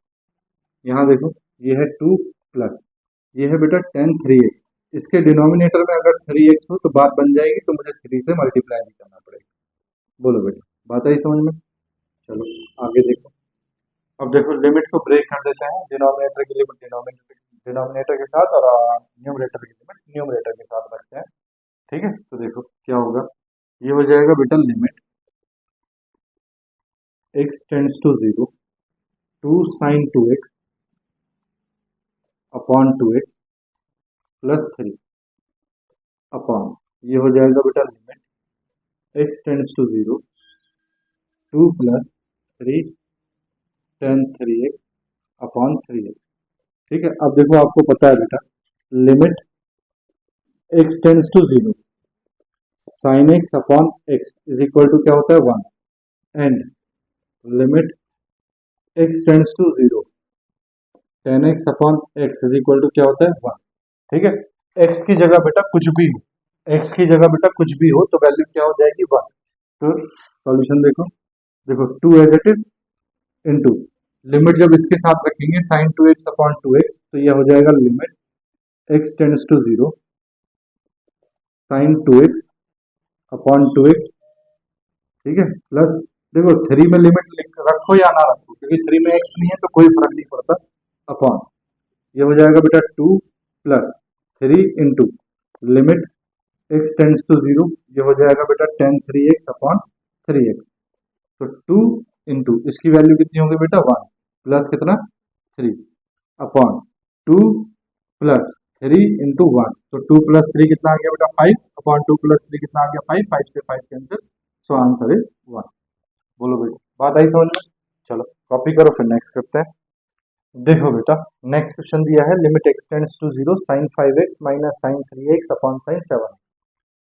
यहाँ देखो ये है 2 प्लस, ये है बेटा टेन 3x, इसके डिनोमिनेटर में अगर 3x हो तो बात बन जाएगी, तो मुझे 3 से मल्टीप्लाई भी करना पड़ेगा। बोलो बेटा, बात आई समझ में? चलो आगे देखो। अब देखो लिमिट को ब्रेक कर देते हैं, डिनोमिनेटर की लिमिट डिनोमिनेटर के साथ और न्यूमरेटर की लिमिट न्यूमरेटर के साथ रखते हैं। ठीक है, तो देखो क्या होगा, ये हो जाएगा बेटा limit x tends to 0 2 sin 2x upon 2x plus 3 upon, ये हो जाएगा बेटा limit x tends to 0 2 plus 3 tan 3x upon 3x। ठीक है, अब देखो आपको पता है बेटा limit x tends to 0 sin x upon x is equal to क्या होता है 1, and limit x tends to 0 tan x upon x is equal to क्या होता है 1। ठीक है, x की जगह बेटा कुछ भी हो, x की जगह बेटा कुछ भी हो तो वैल्यू क्या हो जाएगी 1। तो सॉल्यूशन देखो, देखो 2 as it is into limit जब इसके साथ रखेंगे sin 2x अपॉन 2x, तो यह हो जाएगा limit x tends to 0 sin 2x upon 2x। ठीक है, प्लस देखो 3 में लिमिट रखो या ना रखो, क्योंकि 3 में x नहीं है तो कोई फर्क नहीं पड़ता, अपॉन ये हो जाएगा बेटा 2 plus 3 into limit x tends to 0, ये हो जाएगा बेटा tan 3x अपॉन 3x। तो 2 इंटू इसकी वैल्यू कितनी होगी बेटा 1 प्लस कितना 3 अपॉन 2 प्लस 3 इंटू 1, तो 2 प्लस 3 कितना आ गया बेटा 5 अपॉन 2 प्लस 3 कितना आ गया 5, 5 से 5 कैंसिल, सो आंसर इज 1। बोलो बेटा, बात आई समझ में? चलो कॉपी करो, फिर नेक्स्ट करते हैं। देखो बेटा नेक्स्ट क्वेश्चन दिया है limit x tends to 0 sin 5x minus sin 3x upon sin 7।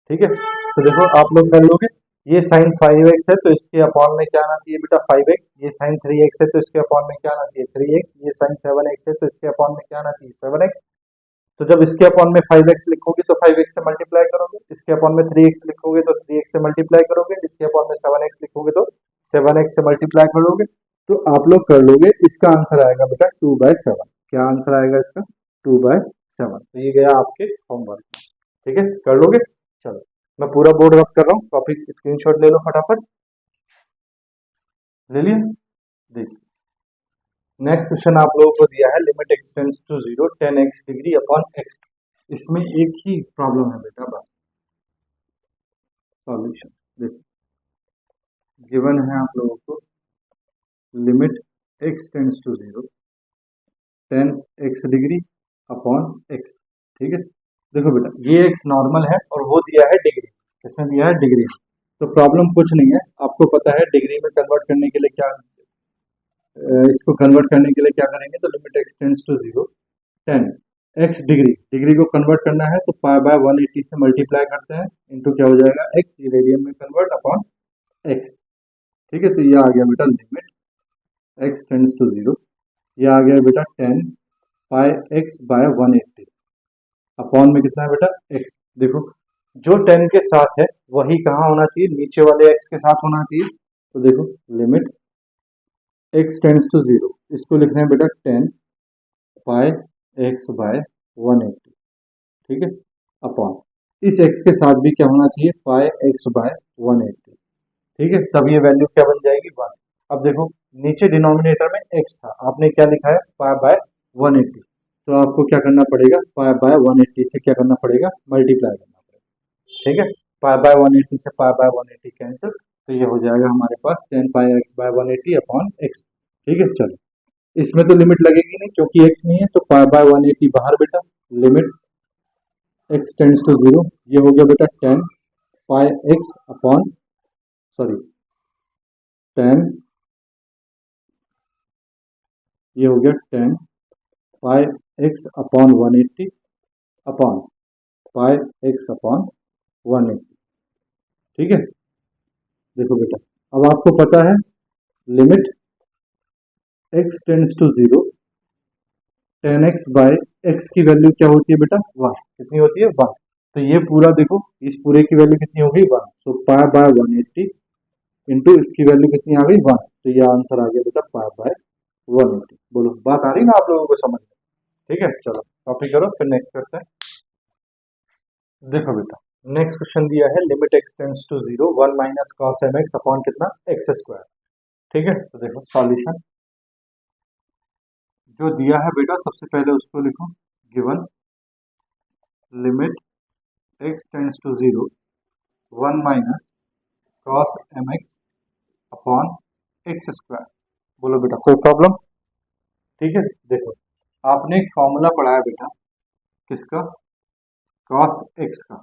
ठीक है, तो देखो आप लोग कर लोगे, ये sin 5x है तो इसके अपॉन में क्या आना चाहिए बेटा 5x, ये sin 3x है तो इसके अपॉन में क्या आना चाहिए 3x, ये sin 7x है तो इसके अपॉन में क्या आना चाहिए 7x। तो जब इसके अपॉन में 5x लिखोगे तो 5x से मल्टीप्लाई करोगे, इसके अपॉन में 3x लिखोगे तो 3x से मल्टीप्लाई करोगे, इसके अपॉन में 7x लिखोगे तो 7x से मल्टीप्लाई करोगे, तो आप लोग कर लोगे, इसका आंसर आएगा बेटा 2/7। क्या आंसर आएगा इसका 2/7। तो ये गया आपके होमवर्क। ठीक है, कर लोगे? चलो मैं पूरा बोर्ड रब कर रहा हूँ, कॉपी स्क्रीनशॉट ले लो फटाफट, ले लिया? देखिए नेक्स्ट क्वेश्चन आप लोगों को दिया है limit x tends to 0 tan x degree upon x। इसमें एक ही प्रॉब्लम है बेटा, बस सॉल्यूशन देखो गिवन है आप लोगों को limit x tends to 0 tan x degree upon x। ठीक है, देखो बेटा ये x नॉर्मल है और वो दिया है डिग्री, इसमें दिया है डिग्री, तो प्रॉब्लम कुछ नहीं है, आपको पता है डिग्री में कन्वर्ट करने के लिए क्या, इसको कन्वर्ट करने के लिए क्या करेंगे, तो limit x tends to 0 tan x degree, degree को कन्वर्ट करना है तो पाई बाय 180 से मल्टीप्लाई करते हैं, इनटू क्या हो जाएगा x, ये रेडियन में कन्वर्ट अपॉन x। ठीक है, तो ये आ गया बेटा लिमिट x टेंड्स टू 0, ये आ गया बेटा tan पाई x बाय 180 अपॉन में कितना है बेटा x। देखो जो 10 के साथ है वही कहाँ होना चाहिए, नीचे वाले x के साथ होना चाहिए, तो देखो लिमिट x टेंड्स टू 0, इसको लिखना है बेटा 10 पाई x बाय 180। ठीक है, अपॉन इस x के साथ भी क्या होना चाहिए पाई x बाय 180। ठीक है, तब ये वैल्यू क्या बन जाएगी 1। अब देखो नीचे डिनोमिनेटर में x था, आपने क्या लिखा है पाई बाय 180, तो आपको क्या करना पड़ेगा पाई बाय 180 से क्या करना पड़ेगा मल्टीप्लाई करना पड़ेगा। ठीक है, पाई बाय 180 से पाई बाय 180 कैंसिल, तो ये हो जाएगा हमारे पास 10 pi x bye 180 upon x। ठीक है, चलो इसमें तो लिमिट लगेगी नहीं क्योंकि x नहीं है, तो पाई बाय 180 बाहर बेटा, लिमिट x टेंड्स टू 0, ये हो गया बेटा 10 पाई x अपॉन सॉरी 10, ये हो गया 10 pi x upon 180 upon pi x upon 180। ठीक है, देखो बेटा अब आपको पता है limit x tends to 0 tan x by x की वैल्यू क्या होती है बेटा 1, कितनी होती है 1, तो ये पूरा देखो इस पूरे की वैल्यू कितनी होगी 1, तो पाई बाय 180, इंटू इसकी वैल्यू कितनी आ गई 1, तो ये आंसर आ गया बेटा पाई बाय 180। बोलो बात आ रही ना आप लोगों को समझ में? ठीक है, चलो कॉपी करो फिर नेक्स्ट करते हैं। देखो बेटा नेक्स्ट क्वेश्चन दिया है limit x tends to 0 1 minus cos m x upon कितना एक्स स्क्वायर। ठीक है, तो देखो सॉल्यूशन जो दिया है बेटा सबसे पहले उसको लिखो, given limit x tends to 0 1 minus cos m x upon x square. बोलो बेटा कोई प्रॉब्लम? ठीक है, देखो आपने एक फॉर्मूला पढ़ा है बेटा किसका, कॉस एक्स का।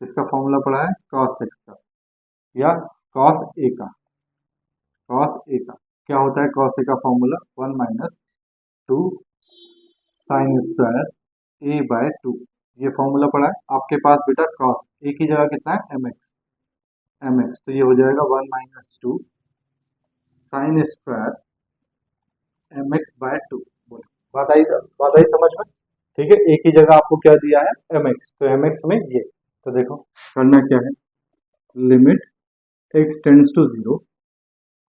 किसका फॉर्मूला पढ़ा है? कॉस एक्स का या कॉस ए का। कॉस ए का क्या होता है? कॉस ए का फॉर्मूला 1 माइनस 2 साइन स्क्वायर ए बाय 2। ये फॉर्मूला पढ़ा है आपके पास बेटा। कॉस ए की जगह कितना है? M x. एम एक्स तो ये हो जाएगा 1 minus 2 sine square m x by 2। बोलो बात आई समझ में? ठीक है, एक ही जगह आपको क्या दिया है? M x. तो एम एक्स में ये, तो देखो करना क्या है, limit x tends to 0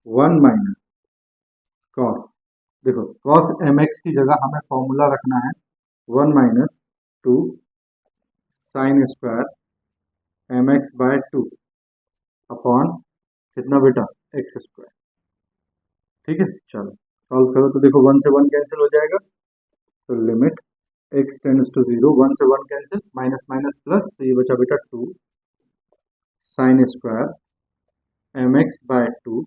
1 minus cos, देखो कॉस एम एक्स की जगह हमें फॉर्मूला रखना है 1 minus 2 sine square m x by 2 upon कितना बेटा? X square. ठीक है, चलो सॉल्व करो तो देखो 1 से 1 कैंसिल हो जाएगा, तो लिमिट एक्स टेंड्स टू 0 1 से 1 कैंसिल, माइनस माइनस प्लस, तो ये बचा बेटा 2 sine square m x by 2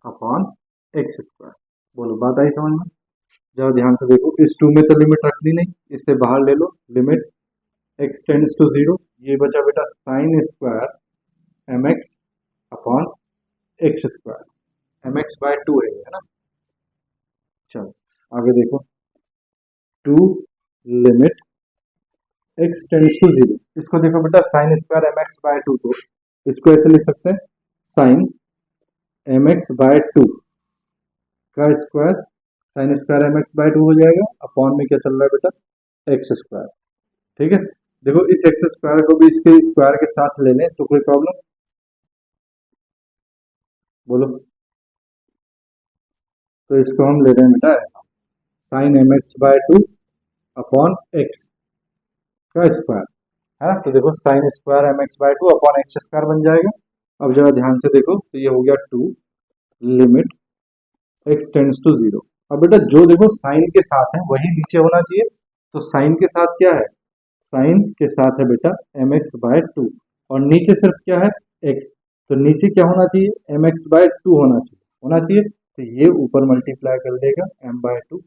upon x square. बोलो बात आई समझ में? जरा ध्यान से देखो, इस 2 में तो लिमिट रखनी नहीं, इससे बाहर ले लो लिमिट एक्स टेंड्स टू 0, ये बचा बेटा sine square m x upon x square. M x by 2 है ना। चलो आगे देखो, 2 लिमिट एक्स टेंड्स टू 0, इसको देखो बेटा sine square m x by 2, तो इसको ऐसे लिख सकते हैं साइन एम एक्स बाय 2 का square, sine square m x by 2 हो जाएगा, अपॉन में क्या चल रहा है बेटा? X square. ठीक है, देखो इस एक्स स्क्वायर को भी इसके स्क्वायर के साथ ले लें तो कोई प्रॉब्लम? बोलो, तो इसको हम ले रहे हैं बेटा sine m x by 2 upon x का स्क्वायर, है ना। तो देखो sine square m x by 2 upon x square बन जाएगा। अब जरा ध्यान से देखो, तो ये हो गया 2 लिमिट एक्स टेंड्स टू 0। अब बेटा जो देखो साइन के साथ है वही नीचे होना चाहिए, तो साइन के साथ क्या है? साइन के साथ है बेटा एम एक्स बाय 2, और नीचे सिर्फ क्या है? एक्स। तो नीचे क्या होना चाहिए? एम एक्स बाय 2 होना चाहिए। तो ये ऊपर मल्टीप्लाई कर देगा एम बाय 2,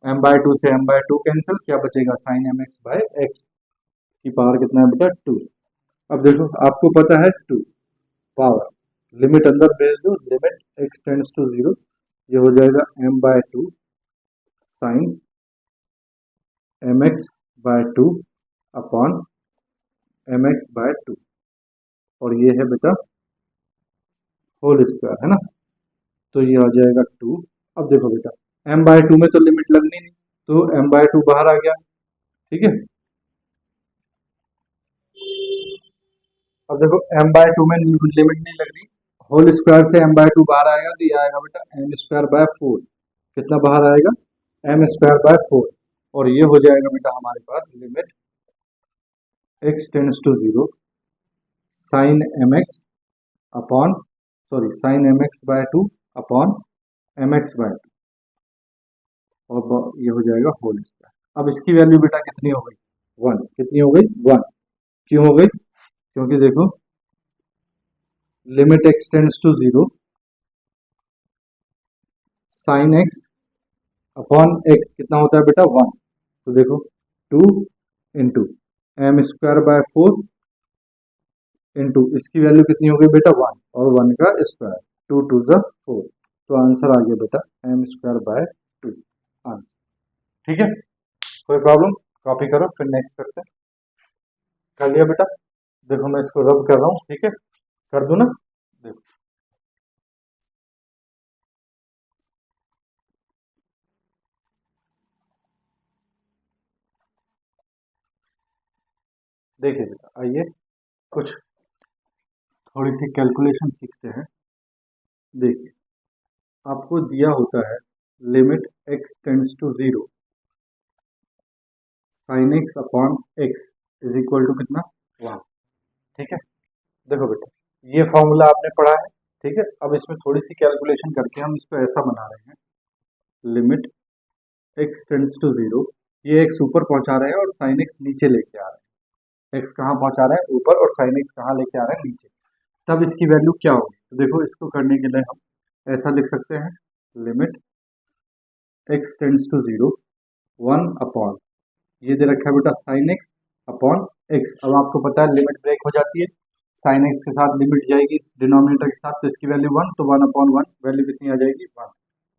एम बाय 2 से एम बाय 2 कैंसिल, क्या बचेगा? Sine m x by x की पावर कितना है बेटा? 2। अब देखो आपको पता है 2 पावर, लिमिट अंदर भेज दो, लिमिट एक्स टेंड्स टू 0, ये हो जाएगा m by 2 sine m x by 2 upon m x by 2, और ये है बेटा होल स्क्वायर, है ना। तो ये आ जाएगा 2। अब देखो बेटा m बाय 2 में तो लिमिट लगनी नहीं, तो m बाय 2 बाहर आ गया। ठीक है, अब देखो m बाय 2 में लिमिट नहीं लग रही, होल स्क्वायर से m बाय 2 बाहर आएगा, तो ये आएगा बेटा m स्क्वायर बाय 4। कितना बाहर आएगा? m स्क्वायर बाय 4, और ये हो जाएगा बेटा हमारे पास limit x tends to 0 sine m x upon, sorry sine m x by 2 upon m x by 2, और ये हो जाएगा होल स्क्वायर। अब इसकी वैल्यू बेटा कितनी हो गई? 1। कितनी हो गई? 1। क्यों हो गई? क्योंकि देखो limit x tends to 0 sine x upon x कितना होता है बेटा? 1। तो देखो 2 into m square by 4 into इसकी वैल्यू कितनी हो गई बेटा? 1, और 1 का स्क्वायर, 2 टू द 4, तो आंसर आ गया बेटा एम स्क्वायर बाय 2 आंसर। ठीक है, कोई प्रॉब्लम? कॉपी करो फिर नेक्स्ट करते हैं। कर लिया बेटा? देखो मैं इसको रब कर रहा हूँ, ठीक है, कर दूं ना? देखो देखिए बेटा, आइए कुछ थोड़ी सी कैलकुलेशन सीखते हैं। देखिए आपको दिया होता है limit x tends to 0 sine x upon x is equal to कितना 1। ठीक है, देखो बेटा ये फॉर्मूला आपने पढ़ा है। ठीक है, अब इसमें थोड़ी सी कैलकुलेशन करके हम इसको ऐसा बना रहे हैं लिमिट x टेंड्स टू 0, ये x ऊपर पहुंचा रहे हैं और साइन x नीचे लेके आ रहे हैं। x कहाँ पहुंचा रहा है ऊपर और साइन x कहाँ लेके आ रहा है नीचे, तब इसकी वैल्यू क्या होगी। तो देखो इसको करने के लिए हम ऐसा लिख सकते हैं limit x tends to 0 1 upon ये दे रखा है बेटा साइन एक्स अपॉन एक्स। अब आपको पता है लिमिट ब्रेक हो जाती है, साइन एक्स के साथ लिमिट जाएगी इस डिनोमिनेटर के साथ, तो इसकी वैल्यू 1, तो 1 अपॉन 1 वैल्यू कितनी आ जाएगी 1।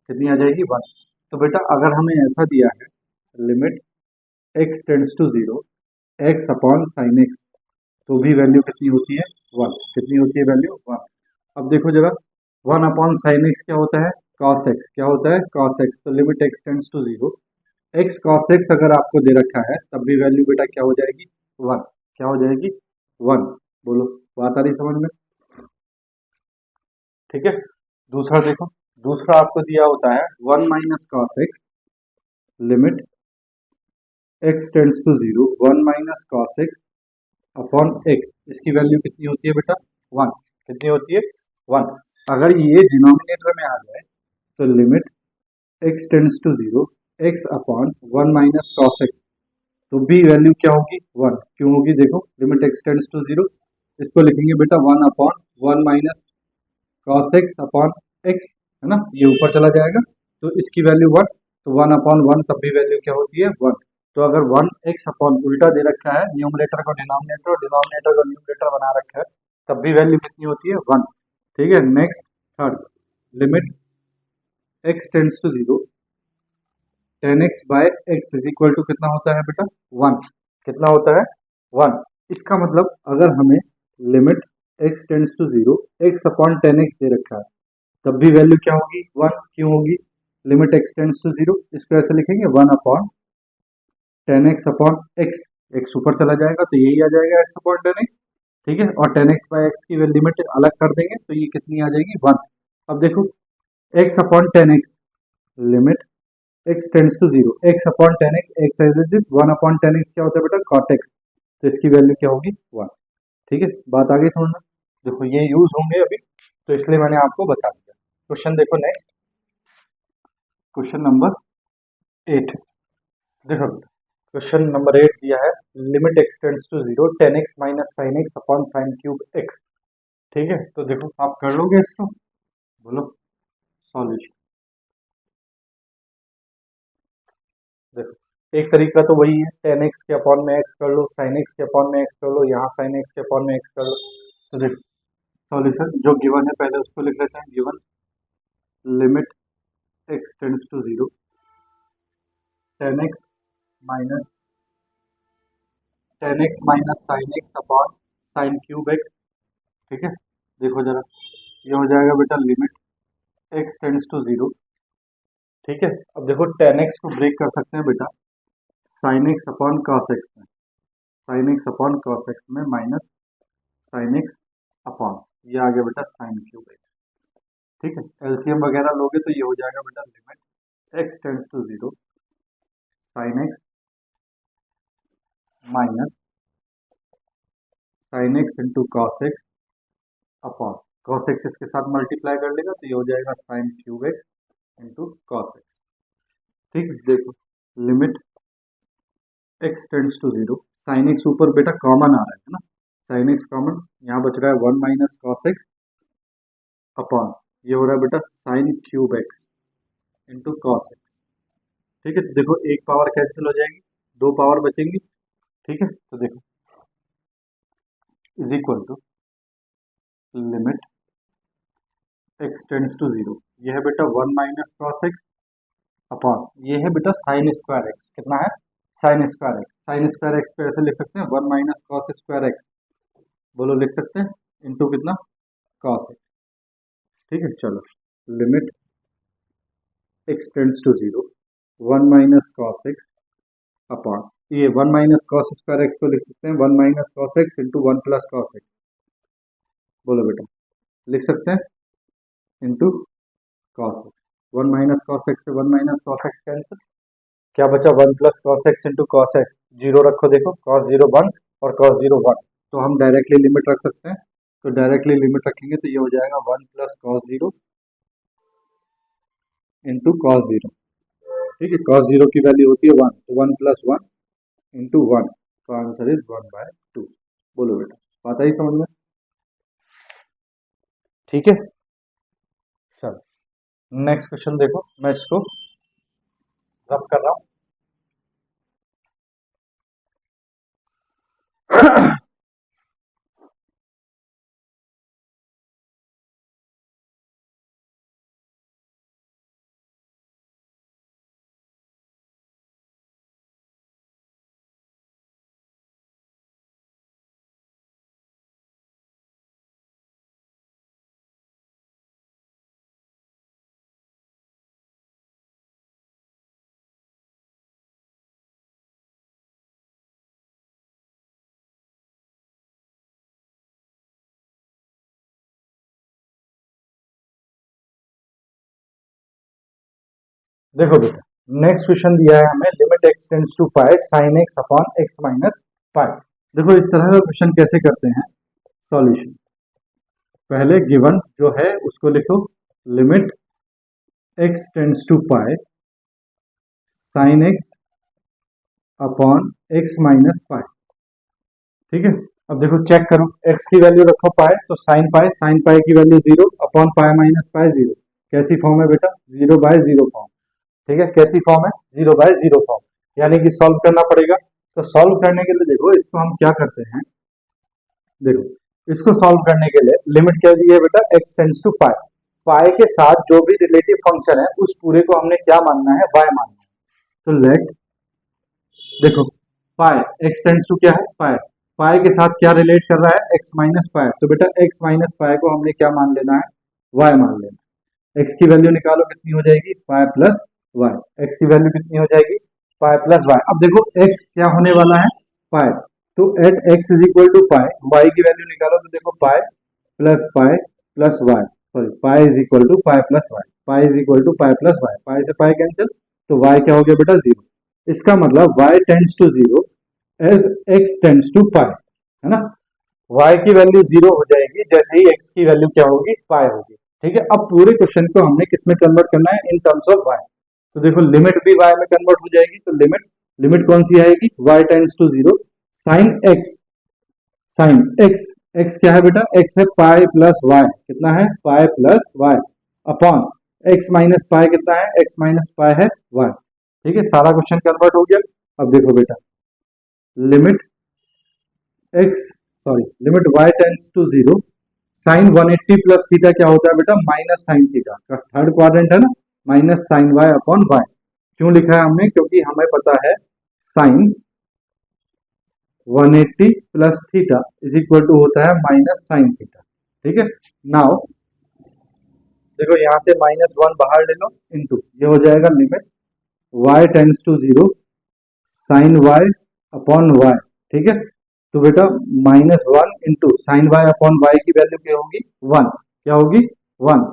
कितनी आ जाएगी 1। तो बेटा अगर हमें ऐसा दिया है limit x tends to 0 x upon sine x, तो भी वैल्यू कितनी होती है 1। कितनी होती है वैल्यू 1। अब देखो जरा 1 अपॉन साइन एक्स क्या होता है कॉस एक्स, क्या होता है कॉस एक्स। तो limit x tends to 0 x cos x अगर आपको दे रखा है तब भी वैल्यू बेटा क्या हो जाएगी 1। क्या हो जाएगी 1। बोलो बात आ रही समझ में। ठीक है, दूसरा देखो, दूसरा आपको दिया होता है 1 minus cos x limit x tends to 0 1 minus cos x upon x, इसकी वैल्यू कितनी होती है बेटा 1। कितनी होती है 1। अगर ये डिनोमिनेटर में आ जाए तो limit x tends to 0 x upon 1 minus cos x, तो भी वैल्यू क्या होगी 1। क्यों होगी देखो लिमिट एक्स टेंड्स टू 0, इसको लिखेंगे बेटा 1 upon 1 minus cos x upon x, है ना, ये ऊपर चला जाएगा तो इसकी वैल्यू 1। तो 1 अपॉन 1 तब भी वैल्यू क्या होती है 1। तो अगर 1 एक्स अपॉन उल्टा दे रखा है न्यूमरेटर को डिनोमिनेटर और डिनोमिनेटर को न्यूमरेटर बना रखा है तब भी वैल्यू कितनी होती है 1। ठीक है, next third limit x tends to 0 tan x by x is equal to कितना होता है बेटा 1। कितना होता है 1। इसका मतलब अगर हमें limit x tends to 0 x upon tan x दे रखा है तब भी वैल्यू क्या होगी 1। क्यों होगी लिमिट एक्स टेंड्स टू 0, इसको ऐसे लिखेंगे 1 upon tan x upon x, x ऊपर चला जाएगा तो यही आ जाएगा एक्स अपॉन टेन एक्स। ठीक है, और टेन एक्स बाय एक्स की लिमिट अलग कर देंगे तो ये कितनी आ जाएगी 1। अब देखो x upon tan x limit x tends to 0 x upon tan x as it is 1 upon tan x क्या होता है बेटा cot x, तो इसकी वैल्यू क्या होगी 1। ठीक है, बात आ गई समझ में। देखो ये यूज होंगे अभी तो इसलिए मैंने आपको बता दिया। क्वेश्चन देखो नेक्स्ट, क्वेश्चन नंबर 8। देखो क्वेश्चन नंबर 8 दिया है limit x tends to 0 tan x minus sine x upon sine cube x. ठीक है, तो देखो आप कर लोगे इसको, बोलो सॉल्यूशन। देखो एक तरीका तो वही है टेन एक्स के अपॉन में एक्स कर लो, साइन एक्स के अपॉन में एक्स कर लो, यहाँ साइन एक्स के अपॉन में एक्स कर लो। तो देखो सॉल्यूशन जो गिवन है पहले उसको लिख लेते हैं। Given limit x tends to 0 tan x minus sine x upon sine cube x. ठीक है, देखो जरा ये हो जाएगा बेटा लिमिट एक्स टेंड्स टू 0। ठीक है, अब देखो टेन एक्स को ब्रेक कर सकते हैं बेटा sine x upon cos x में, sine x upon cos x में माइनस साइन एक्स अपॉन ये आ गया बेटा साइन क्यूब एक्स। ठीक है, एलसीएम वगैरह लोगे तो ये हो जाएगा बेटा limit x tends to 0 sine x minus sine x into cos x upon cos x इसके साथ मल्टीप्लाई कर लेगा तो ये हो जाएगा sine cube x into cos x. ठीक, देखो limit x tends to 0 sine x ऊपर बेटा कॉमन आ रहा है ना, साइन एक्स कॉमन यहाँ बच रहा है 1 माइनस कॉस एक्स अपॉन ये हो रहा है बेटा sign cube x into cos x. ठीक है, तो देखो एक पावर कैंसिल हो जाएगी, दो पावर बचेंगी। ठीक है, तो देखो is equal to limit x tends to 0 ये है बेटा 1 माइनस कॉस एक्स अपॉन ये है बेटा साइन स्क्वायर एक्स। कितना है sign square x, sine square x को ऐसे लिख सकते हैं 1 माइनस कॉस स्क्वायर एक्स, बोलो लिख सकते हैं इंटू कितना कॉस एक्स। ठीक है, चलो limit x tends to 0 1 minus cos x upon ये 1 माइनस कॉस स्क्वायर एक्स को लिख सकते हैं 1 minus cos x into 1 plus cos x, बोलो बेटा लिख सकते हैं into cos x, 1 minus cos x से 1 माइनस कॉस एक्स कैंसिल, क्या बचा 1 plus cos x into cos x, zero रखो, देखो कॉस जीरो 1 और कॉस जीरो 1, तो हम डायरेक्टली लिमिट रख सकते हैं, तो डायरेक्टली लिमिट रखेंगे तो ये हो जाएगा 1 plus cos zero into cos zero, ठीक है, कॉस जीरो की वैल्यू होती है 1, तो 1 प्लस 1 इंटू 1, तो आंसर इज 1/2। बोलो बेटा, बात आई समझ में? ठीक है, चलो नेक्स्ट क्वेश्चन देखो, मैं इसको रब कर रहा हूँ। देखो बेटा, नेक्स्ट क्वेश्चन दिया है हमें, limit x tends to pi sine x upon x minus pi. देखो इस तरह का क्वेश्चन कैसे करते हैं सॉल्यूशन, पहले गिवन जो है उसको लिखो, limit x tends to pi sine x upon x minus pi, ठीक है। अब देखो चेक करो, x की वैल्यू रखो पाई, तो साइन पाई की value 0 upon pi minus pi 0, कैसी फॉर्म है बेटा, 0/0 फॉर्म, ठीक है, कैसी फॉर्म है, 0/0 फॉर्म, यानी कि सॉल्व करना पड़ेगा। तो सॉल्व करने के लिए देखो इसको हम क्या करते हैं, देखो इसको सॉल्व करने के लिए लिमिट क्या दी है बेटा, x टेंड्स टू पाई, पाई के साथ जो भी रिलेटिव फंक्शन है उस पूरे को हमने क्या मानना है, y मानना है। तो लेट देखो पाई x टेंड्स टू क्या है, पाई, पाई के साथ क्या रिलेट कर रहा है, x माइनस पाई, तो बेटा x माइनस पाई को हमने क्या मान लेना है, y मान लेना है। x की वैल्यू निकालो, कितनी हो जाएगी, पाई प्लस y, x की वैल्यू कितनी हो जाएगी, पाई प्लस y। अब देखो x क्या होने वाला है, पाई, तो at x is equal to pi, y की वैल्यू निकालो, तो देखो pi plus y, sorry pi is equal to pi plus y, pi is equal to pi plus y, pi से पाई कैंसिल, तो y क्या हो गया बेटा, 0। इसका मतलब y tends to 0 as x tends to pi, है ना, y की वैल्यू 0 हो जाएगी जैसे ही x की वैल्यू क्या होगी, पाई होगी, ठीक है। अब पूरे क्वेश्चन को हमने किस में कन्वर्ट करना है, इन टर्म्स ऑफ y, तो देखो लिमिट भी y में कन्वर्ट हो जाएगी, तो लिमिट कौन सी आएगी, y tends to 0 sine x क्या है बेटा, x है पाई प्लस y, कितना है, पाई plus y upon x minus pi, कितना है, x माइनस पाई है y, ठीक है, सारा क्वेश्चन कन्वर्ट हो गया। अब देखो बेटा limit limit y tends to 0 sine 180 plus theta क्या होता है बेटा, माइनस साइन थीटा का थर्ड क्वाड्रेंट है ना, minus sine y upon y, क्यों लिखा है हमने, क्योंकि हमें पता है sine 180 plus theta is equal to होता है माइनस साइन थीटा, ठीक है। नाउ देखो यहां से -1 बाहर ले लो, इनटू ये हो जाएगा limit y tends to 0 sine y upon y, ठीक है। तो बेटा -1 into sine y upon y की वैल्यू क्या होगी, 1, क्या होगी, 1,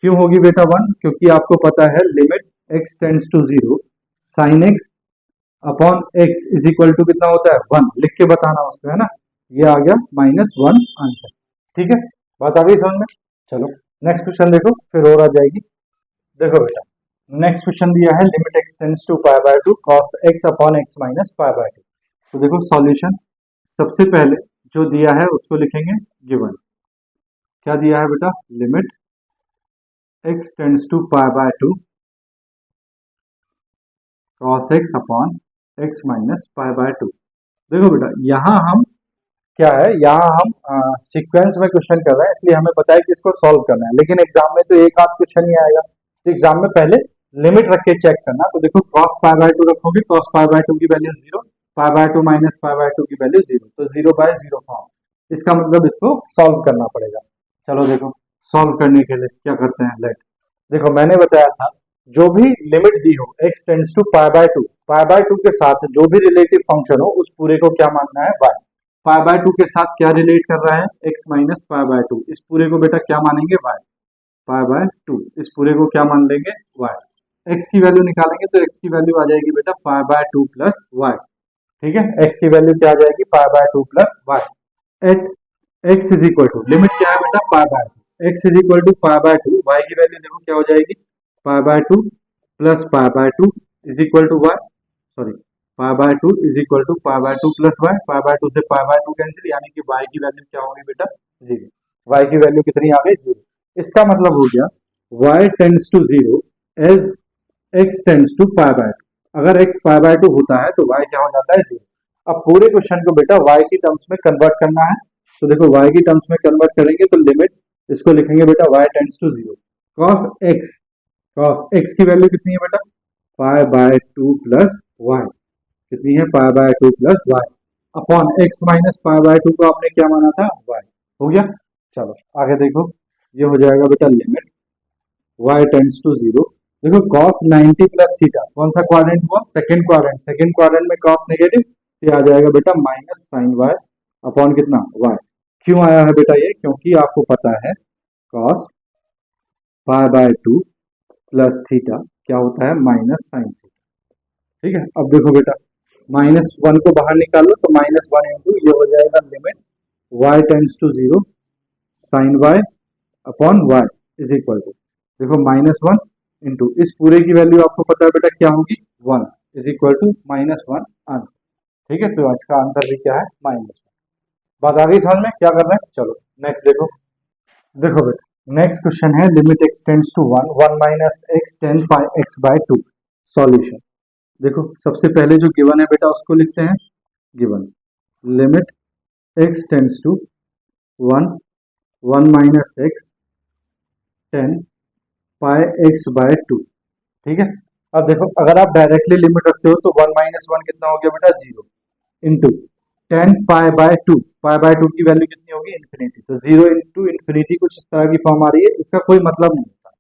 क्यों होगी बेटा 1, क्योंकि आपको पता है limit x tends to 0 sine x upon x is equal to कितना होता है, 1, लिख के बताना उसको, है ना, ये आ गया -1 आंसर, ठीक है, बात आ गई समझ में। चलो नेक्स्ट क्वेश्चन देखो, फिर और आ जाएगी। देखो बेटा नेक्स्ट क्वेश्चन दिया है, limit x tends to pi by 2 cos x upon x minus pi by 2। तो देखो सॉल्यूशन, सबसे पहले जो दिया है उसको लिखेंगे गिवन, क्या दिया है बेटा, limit x tends to pi by 2 cos x upon x minus pi by 2। देखो बेटा यहाँ हम क्या है, यहाँ हम सीक्वेंस में क्वेश्चन कर रहे हैं, इसलिए हमें पता है कि इसको सॉल्व करना है, लेकिन एग्जाम में तो एक आध क्वेश्चन ही आएगा, तो एग्जाम में पहले लिमिट रख के चेक करना। तो देखो cos पाई बाय 2 रखोगे, cos पाई बाय 2 की value 0, pi by 2 minus pi by 2 की वैल्यू 0, तो 0/0 फॉर्म, इसका मतलब इसको सॉल्व करना पड़ेगा। चलो देखो सॉल्व करने के लिए क्या करते हैं, लेट देखो मैंने बताया था जो भी लिमिट दी हो x tends to pi by 2 के साथ जो भी रिलेटिव फंक्शन हो उस पूरे को क्या मानना है, y, पाई बाय 2 के साथ क्या रिलेट कर रहा है, x माइनस पाई बाय 2, इस पूरे को बेटा क्या मानेंगे, y, पाई बाय टू। इस पूरे को क्या मान लेंगे, वाई। एक्स की वैल्यू निकालेंगे तो एक्स की वैल्यू आ जाएगी बेटा pi by two plus y. ठीक है, एक्स की वैल्यू क्या आ जाएगी, pi by two plus y. At x is equal to, limit क्या है बेटा, pi by two. X is equal to pi by two, y की वैल्यू देखो क्या हो जाएगी, pi by two plus pi by two is equal to y, sorry pi by two is equal to pi by two plus Y. Pi by to से पाई by to cancel, यानी कि Y की value क्या होगी बेटा, zero. Y की value कितनी आ गई, जीरो। इसका मतलब हो गया y tends to zero as x tends to pi by two. अगर एक्स पाई बाय टू होता है तो वाई क्या हो जाता है, जीरो। अब पूरे क्वेश्चन को बेटा वाई की टर्म्स में कन्वर्ट करना है, तो देखो वाई की टर्म्स में कन्वर्ट करेंगे तो लिमिट इसको लिखेंगे बेटा y tends to zero cos x. Cos x की वैल्यू कितनी है बेटा, pi by two plus y. कितनी है, pi by two plus y upon x minus pi by two को आपने क्या माना था, वाई। हो गया। चलो आगे देखो, ये हो जाएगा बेटा limit y tends to zero. देखो cos 90 प्लस थीटा कौन सा क्वाड्रेंट हुआ, सेकंड क्वाड्रेंट। सेकंड क्वाड्रेंट में cos नेगेटिव, ये आ जाएगा बेटा माइनस साइन वाई अपॉन कितना, वाई। क्यों आया है बेटा ये, क्योंकि आपको पता है cos pi by two plus theta क्या होता है, माइनस साइन थीटा। ठीक है, अब देखो बेटा माइनस वन को बाहर निकालो तो माइनस वन इंटू ये हो जाएगा limit y tends to zero sine y upon y is equal to, देखो माइनस वन इंटू इस पूरे की वैल्यू आपको पता है बेटा क्या होगी, one is equal to minus one answer. ठीक है, तो इसका आंसर भी क्या है, माइनस वन। बात आ गई समझ में, क्या कर रहे हैं। चलो नेक्स्ट देखो। देखो बेटा नेक्स्ट क्वेश्चन है limit x tends to one, one minus x tan pi x by two. Solution देखो, सबसे पहले जो गिवन है बेटा उसको लिखते हैं। Given limit x tends to one, one minus x tan pi x by two. ठीक है, अब देखो अगर आप डायरेक्टली लिमिट रखते हो तो वन माइनस वन कितना हो गया बेटा, zero into tan pi by to. Pi by to की वैल्यू कितनी होगी, इन्फिनिटी। तो जीरो इंटू इन्फिनिटी कुछ इस तरह की फॉर्म आ रही है, इसका कोई मतलब नहीं होता।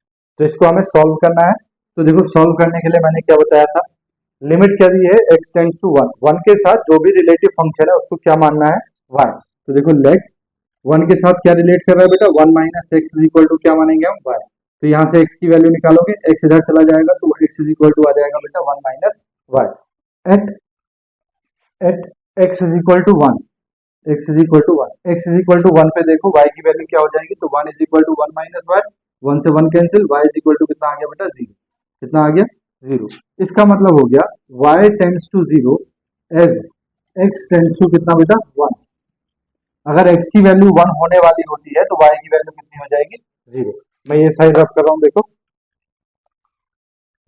तो इसको हमें सॉल्व करना है। तो देखो सॉल्व करने के लिए मैंने क्या बताया था, लिमिट क्या दी है, x tends to one. One के साथ जो भी रिलेटिव फंक्शन है उसको क्या मानना है, वाई। तो देखो लेट वन के साथ क्या रिलेट कर रहा है बेटा, one minus x is equal to क्या मानेंगे हम, वाई। तो यहाँ से x की वैल्यू निकालोगे, x इधर चला जाएगा तो x इज इक्वल टू आ जाएगा बेटा one minus y. At at x is equal to one, x is equal to one, x is equal to one पे देखो y की वैल्यू क्या हो जाएगी, तो one is equal to one minus y, one से one cancel, y is equal to कितना आ गया बेटा, जीरो। कितना आ गया, जीरो। इसका मतलब हो गया y tends to zero as x tends to कितना बेटा, वन। अगर x की वैल्यू वन होने वाली होती है तो y की वैल्यू कितनी हो जाएगी, जीरो। मैं ये साइड रब कर रहा हूँ, देखो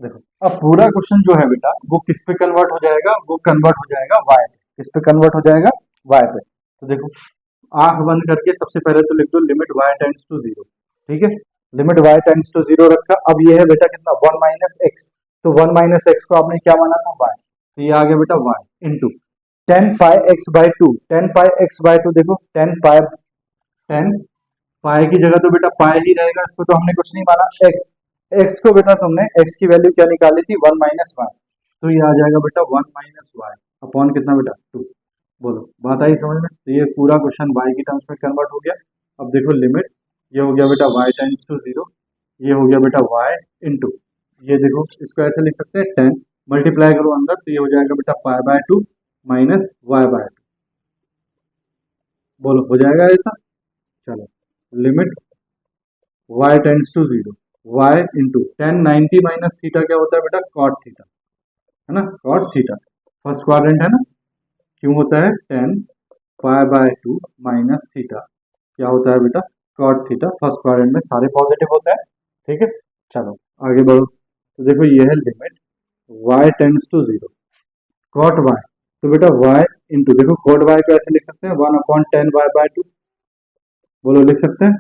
देखो अब पूरा क्वेश्चन जो है बेटा वो किस पे कन्वर्ट हो जाएगा, वो कन्वर्ट हो जाएगा वाई पे। किस पे कन्वर्ट हो जाएगा, वाई पे। तो देखो आंख बंद करके सबसे पहले तो लिख दो limit y tends to zero. ठीक है, limit y tends to zero रखा। अब ये है बेटा कितना, वन माइनस एक्स। तो वन माइनस एक्स को आपने क्या माना था, वाई। तो ये आ गया बेटा y into tan pi x by two. Tan pi x by two, देखो टेन पाई की जगह तो बेटा पाई ही रहेगा, इसको तो हमने कुछ नहीं माना। एक्स एक्स को बेटा तुमने एक्स की वैल्यू क्या निकाली थी, वन माइनस वाई। तो ये आ जाएगा बेटा वन माइनस वाई अपॉन कितना बेटा, टू। बोलो बात आई समझ में। तो ये पूरा क्वेश्चन वाई की टर्म्स में कन्वर्ट हो गया। अब देखो लिमिट ये हो गया बेटा वाई टेंड्स टू जीरो, ये हो गया बेटा वाई इंटू ये देखो इसको ऐसे लिख सकते हैं, टेन मल्टीप्लाई करो अंदर तो ये हो जाएगा बेटा pi by two minus y by two. बोलो हो जाएगा ऐसा। चलो limit y tends to zero y into tan ninety minus theta क्या होता है बेटा, कॉट थीटा है ना, कॉट थीटा फर्स्ट क्वाड्रेंट है ना। क्यों होता है, ten pi by two minus theta क्या होता है बेटा, कॉट थीटा। फर्स्ट क्वाड्रेंट में सारे पॉजिटिव होता है। ठीक है, चलो आगे बढ़ो। तो देखो ये है limit y tends to zero cot y। तो बेटा y इंटू देखो कॉट y को ऐसे लिख सकते हैं, one upon tan y by two. बोलो लिख सकते हैं,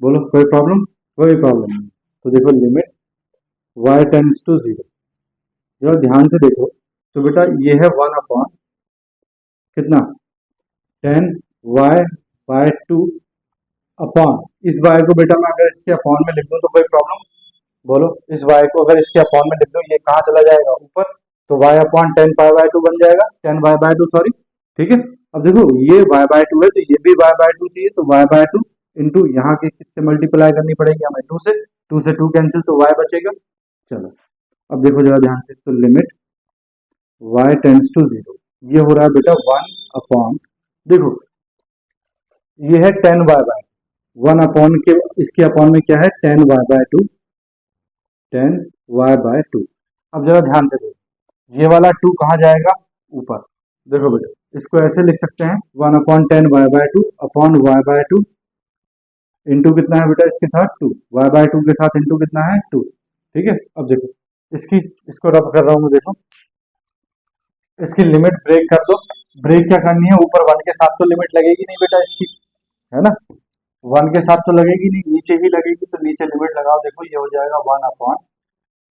बोलो कोई प्रॉब्लम, कोई प्रॉब्लम नहीं। तो देखो limit y tends to zero, जरा ध्यान से देखो। तो बेटा ये है वन अपॉन कितना, tan y by two upon इस y को बेटा मैं अगर इसके अपॉन में लिख दूं तो कोई प्रॉब्लम। बोलो इस y को अगर इसके अपॉन में लिख दूं ये कहाँ चला जाएगा, ऊपर। तो y upon ten pi by to बन जाएगा, ten y by to sorry. ठीक है, अब देखो ये y बाय टू है तो ये भी y बाय टू चाहिए, तो y बाय टू इंटू यहाँ के किससे मल्टीप्लाई करनी पड़ेगी हमें, 2 से 2 कैंसिल तो y बचेगा। चलो अब देखो जरा ध्यान से, तो लिमिट y टेंड्स टू 0, ये हो रहा है बेटा 1 अपॉन, देखो ये है 10y/2, 1 अपॉन के इसके अपॉन में क्या है 10y/2, 10y/2। अब जरा ध्यान से देखो, ये वाला 2 कहाँ जाएगा, ऊपर। देखो बेटा इसको ऐसे लिख सकते हैं 1 upon 10y/2 upon y/2 into कितना है बेटा इसके साथ 2, y/2 के साथ इंटू कितना है 2। ठीक है, अब देखो इसको रब कर रहा हूँ मैं, देखो इसकी लिमिट ब्रेक कर दो। ब्रेक क्या करनी है, ऊपर 1 के साथ तो लिमिट लगेगी नहीं बेटा इसकी, है ना, 1 के साथ तो लगेगी नहीं, नीचे ही लगेगी, तो नीचे लिमिट लगाओ। देखो ये हो जाएगा 1 अपॉन,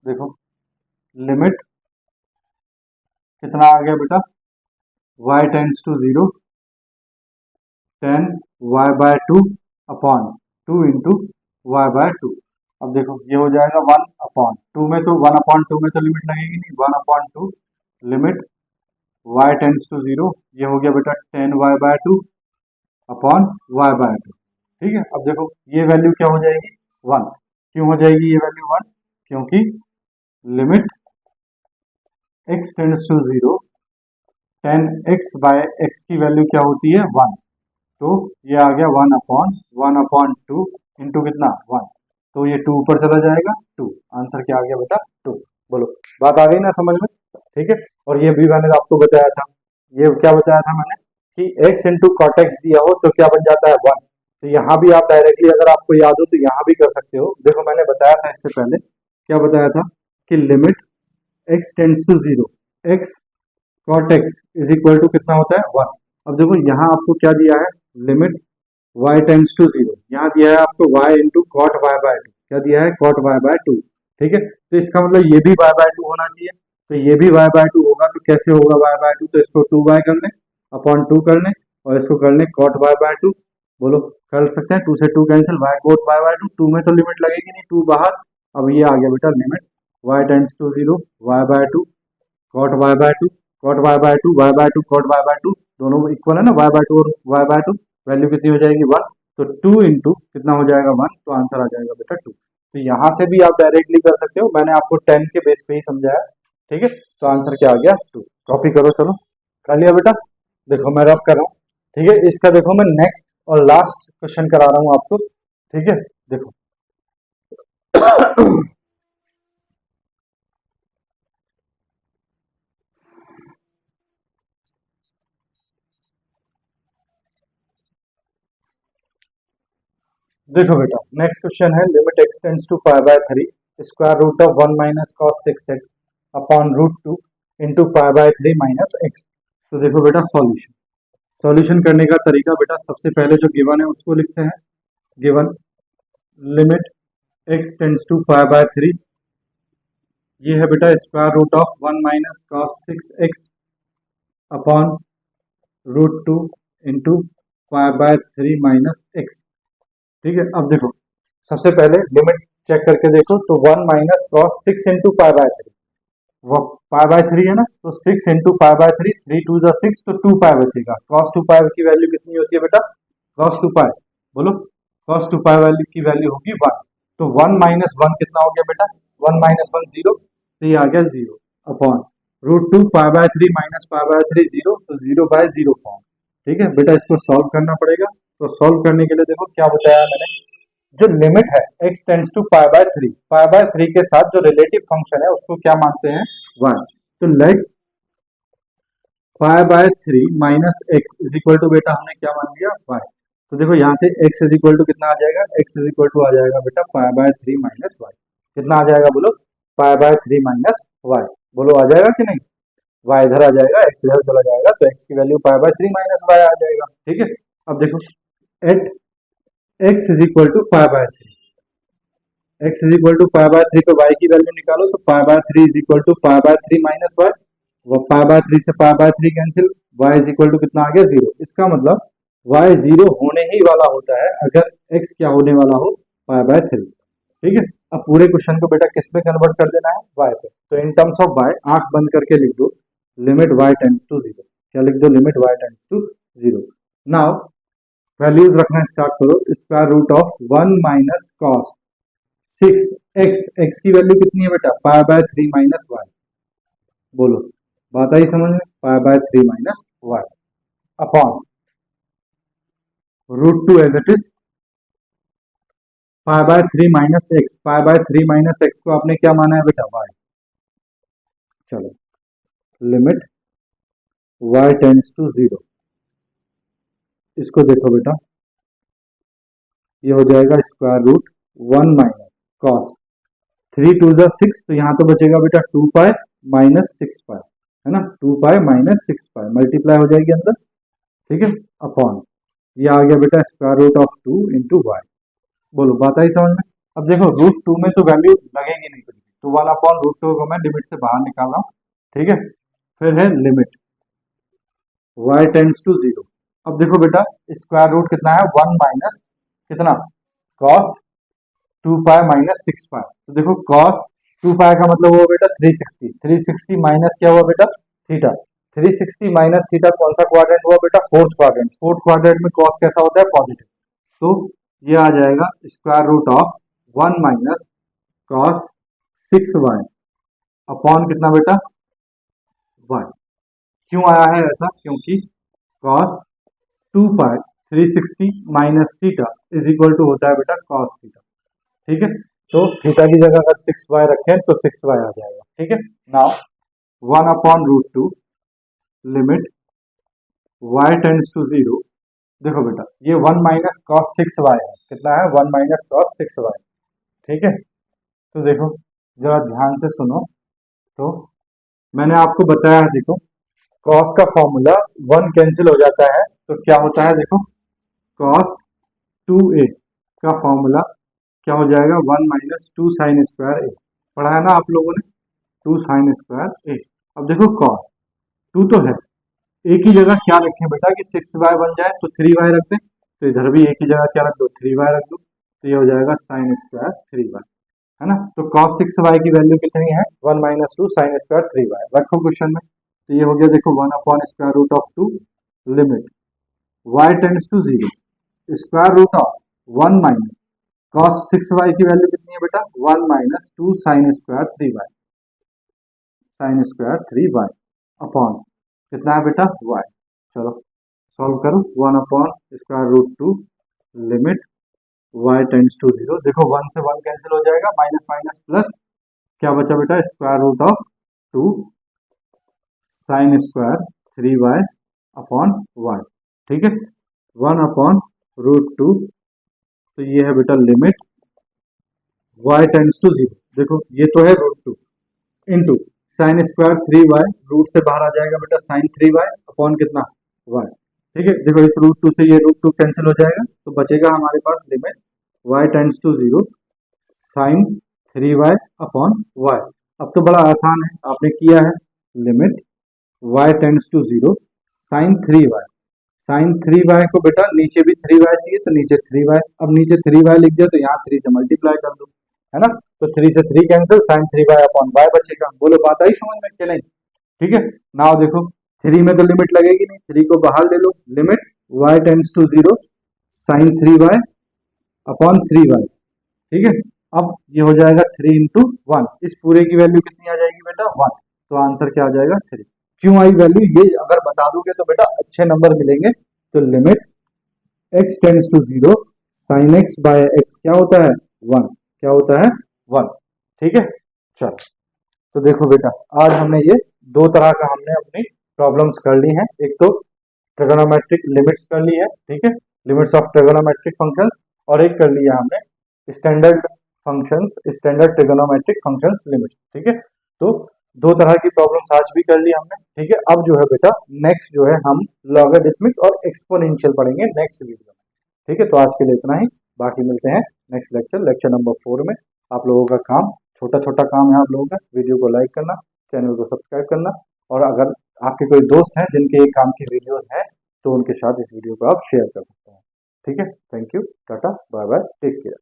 देखो लिमिट कितना आ गया बेटा, y tends to 0, 10y/2 upon 2 into y/2। अब देखो ये हो जाएगा 1 अपॉन 2 में, तो 1 अपॉन 2 में तो लिमिट लगेगी नहीं, 1 upon 2 limit y tends to 0, ये हो गया बेटा 10y/2 अपॉन y/2। ठीक है, अब देखो ये वैल्यू क्या हो जाएगी 1, क्यों हो जाएगी ये वैल्यू 1, क्योंकि limit x tends to 0, 10x/x की वैल्यू क्या होती है 1, तो ये आ गया 1 अपॉन 2 इंटू कितना 1, तो ये 2 ऊपर चला जाएगा 2, आंसर क्या आ गया बेटा 2। बोलो बात आ गई ना समझ में, ठीक है। और ये भी मैंने आपको बताया था, ये क्या बताया था मैंने कि x इंटू कॉट एक्स दिया हो तो क्या बन जाता है 1, तो यहाँ भी आप डायरेक्टली अगर आपको याद हो तो यहाँ भी कर सकते हो। देखो मैंने बताया था इससे पहले, क्या बताया था कि limit x tends to 0, x cot x is equal to कितना होता है 1। अब देखो यहाँ आपको क्या दिया है, लिमिट y टेंड्स टू 0, यहाँ दिया है आपको y इंटू कॉट y/2, क्या दिया है कॉट y/2। ठीक है, तो इसका मतलब ये भी y/2 होना चाहिए, तो ये भी y/2 होगा, तो कैसे होगा y/2, तो इसको 2y कर लें अपॉन 2 कर लें और इसको कर लें कॉट y/2। बोलो कर सकते हैं, 2 से 2 कैंसिल, y कॉट y/2, 2 में तो लिमिट लगेगी नहीं, 2 बाहर। अब ये आ गया बेटा limit y tends to 0, y/2 cot y/2, cot y/2, y/2 cot y/2, दोनों इक्वल है ना, y/2 और y/2, वैल्यू कितनी हो जाएगी 1, तो 2 इंटू कितना हो जाएगा 1, तो आंसर आ जाएगा बेटा 2। तो यहाँ से भी आप डायरेक्टली कर सकते हो, मैंने आपको 10 के बेस पे ही समझाया। ठीक है, तो आंसर क्या आ गया 2। कॉपी करो, चलो कर लिया बेटा। देखो मैं रब कर रहा हूँ, ठीक है, इसका देखो मैं नेक्स्ट और लास्ट क्वेश्चन करा रहा हूँ आपको। ठीक है, देखो देखो बेटा नेक्स्ट क्वेश्चन है, limit x tends to 5/3 square root of 1 minus cos 6x upon root 2 into 5/3 minus x। तो देखो बेटा सॉल्यूशन करने का तरीका बेटा, सबसे पहले जो गिवन है उसको लिखते हैं। Given limit x tends to 5/3, ये है बेटा square root of 1 minus cos 6x upon root 2 into 5/3 minus x। ठीक है, अब देखो सबसे पहले लिमिट चेक करके देखो, तो 1 माइनस कॉस 6 इंटू 5/3, वो 5/3 है ना, तो 6 इंटू 5/3, 3 2 जा 6, तो 2π का कॉस 2π की वैल्यू कितनी होती है बेटा, कॉस 2π, बोलो कॉस 2π वैल्यू की वैल्यू होगी 1, तो 1 माइनस 1 कितना हो गया बेटा, 1 माइनस 1 0, तो ये आ गया 0 अपॉन रूट 2 π/3 माइनस π/3 0, तो 0/0 फॉर्म। ठीक है बेटा, इसको सॉल्व करना पड़ेगा। तो सॉल्व करने के लिए देखो क्या बताया मैंने, जो लिमिट है x टेंड्स टू π/3 के साथ जो रिलेटिव फंक्शन है उसको क्या मानते हैं 1, तो let π/3 minus x is equal to बेटा हमने क्या मान लिया y। तो देखो यहाँ से x इज इक्वल टू कितना आ जाएगा, x इज इक्वल टू आ जाएगा बेटा π/3 माइनस y, कितना आ जाएगा बोलो π/3 माइनस y, बोलो आ जाएगा कि नहीं, y इधर आ जाएगा, x इधर चला जाएगा, तो x की वैल्यू π/3 माइनस y आ जाएगा। ठीक है, अब देखो at x is equal to π/3, x is equal to π/3 पे y की वैल्यू निकालो, तो π/3 is equal to π/3 minus y, वो π/3 से π/3 cancel, y is equal to कितना आ गया 0। इसका मतलब y 0 होने ही वाला होता है अगर x क्या होने वाला हो π/3। ठीक है, अब पूरे क्वेश्चन को बेटा किस में कन्वर्ट कर देना है, y पे, तो इन टर्म्स ऑफ y आंख बंद करके लिख दो लिमिट y टेंड्स टू 0, क्या लिख दो limit y tends to 0। Now values रखना स्टार्ट करो। Square root of 1 minus cos 6 x, x की वैल्यू कितनी है बेटा, पाई बाय 3 माइनस वाई। बोलो, बात आई समझ में, pi by 3 minus y upon root 2 as it is pi by 3 minus x. Pi by 3 minus x को आपने क्या माना है बेटा, वाई। चलो, लिमिट y टेंड्स टू 0, इसको देखो बेटा, ये हो जाएगा square root 1 minus cos 3 to ज़ा 6, तो यहाँ तो बचेगा बेटा 2 पाई माइनस 6 पाई, है ना, 2 पाई माइनस 6 पाई मल्टीप्लाई हो जाएगी अंदर, ठीक है, अपॉन ये आ गया बेटा square root of 2 into y. बोलो, बात आई समझ में। अब देखो रूट 2 में तो वैल्यू लगेगी नहीं कुछ भी, तो 1 अपॉन रूट 2 को मैं लिमिट से बाहर निकाल रहा हूँ, ठीक है। फिर है लिमिट y टेंड्स टू 0। अब देखो बेटा स्क्वायर रूट कितना है, 1 माइनस कितना, कॉस 2 पाई माइनस 6 पाई। तो देखो कॉस 2 पाई का मतलब हुआ बेटा 360, 360 माइनस क्या हुआ बेटा, थीटा। 360 माइनस थीटा कौन सा क्वाड्रेंट हुआ बेटा, फोर्थ क्वाड्रेंट। फोर्थ क्वाड्रेंट में कॉस कैसा होता है, पॉजिटिव। तो ये आ जाएगा square root of 1 minus cos 6y upon कितना बेटा, y। क्यों आया है ऐसा, क्योंकि cos 2 pi 360 minus theta is equal to होता है बेटा कॉस थीटा, ठीक है। तो थीटा की जगह अगर 6y रखें तो 6y आ जाएगा, ठीक है। Now 1 upon root 2 limit y tends to 0। देखो बेटा ये 1 माइनस कॉस 6y है, कितना है, 1 माइनस कॉस 6y, ठीक है। तो देखो जरा ध्यान से सुनो, तो मैंने आपको बताया है, देखो कॉस का फॉर्मूला 1 कैंसिल हो जाता है, तो क्या होता है, देखो कॉस 2a का फॉर्मूला क्या हो जाएगा, 1 माइनस 2 साइन स्क्वायर ए। पढ़ा है ना आप लोगों ने, 2 साइन स्क्वायर ए। अब देखो कॉस 2 तो है, ए की जगह क्या रखें बेटा कि 6y बन जाए, तो 3y रख दें। तो इधर भी ए की जगह क्या रख दो, 3y रख दो, तो ये हो जाएगा साइन स्क्वायर 3y, है ना। तो cos 6y की वैल्यू कितनी है, 1 माइनस 2 साइन स्क्वायर 3y रखो क्वेश्चन में। तो ये हो गया देखो 1 upon square root of 2 limit y tends to 0 square root of 1 minus cos 6y की वैल्यू कितनी है बेटा, 1 minus 2 sine square 3y, sine square 3y upon कितना है बेटा, y। चलो सॉल्व करो, 1 upon square root 2 limit y tends to 0। देखो 1 से 1 कैंसिल हो जाएगा, माइनस माइनस प्लस, क्या बचा बेटा, square root of 2 sine square 3y upon y, ठीक है। 1 अपॉन रूट 2, तो ये है बेटा लिमिट y टेंड्स टू 0। देखो ये तो है root 2 into sine square 3y, root से बाहर आ जाएगा बेटा साइन 3y अपॉन कितना, y, ठीक है। देखो इस रूट 2 से ये रूट 2 कैंसिल हो जाएगा, तो बचेगा हमारे पास limit y tends to 0 sine 3y upon y। अब तो बड़ा आसान है, आपने किया है, limit y tends to 0 sine 3y। Sine 3y को बेटा नीचे भी 3y चाहिए, तो नीचे 3y, अब नीचे 3y लिख दिया, तो यहाँ 3 से मल्टीप्लाई कर दो, है ना। तो 3 से 3 cancel, sign 3y upon y बचेगा। बोलो बात आई समझ में कि नहीं, ठीक है। नाउ देखो 3 में तो लिमिट लगेगी नहीं, 3 को बाहर ले लो, limit y tends to 0 sine 3y upon 3y, ठीक है। अब ये हो जाएगा 3 इंटू 1, इस पूरे की वैल्यू कितनी आ जाएगी बेटा, 1। तो आंसर क्या आ जाएगा, 3। क्यों आई वैल्यू, ये अगर बता दोगे तो बेटा अच्छे नंबर मिलेंगे। तो limit x tends to 0 sine x by x क्या होता है, 1, क्या होता है, 1, ठीक है। चलो तो देखो बेटा आज हमने ये दो तरह का हमने अपनी प्रॉब्लम्स कर ली हैं। एक तो ट्रिगोनोमेट्रिक लिमिट्स कर ली है, ठीक है, लिमिट्स ऑफ ट्रिगोनोमेट्रिक फंक्शन, और एक कर लिया हमने standard functions, standard trigonometric functions limits, ठीक है। तो दो तरह की प्रॉब्लम्स आज भी कर ली हमने, ठीक है। अब जो है बेटा नेक्स्ट जो है हम लॉगरिथमिक और एक्सपोनेंशियल पढ़ेंगे नेक्स्ट वीडियो में, ठीक है। तो आज के लिए इतना ही, बाकी मिलते हैं नेक्स्ट लेक्चर, लेक्चर नंबर 4 में। आप लोगों का काम, छोटा छोटा काम है आप लोगों का, वीडियो को लाइक करना, चैनल को सब्सक्राइब करना, और अगर आपके कोई दोस्त हैं जिनके ये काम की वीडियोस हैं तो उनके साथ इस वीडियो को आप शेयर कर सकते हैं, ठीक है। Thank you, tata, bye bye, take care.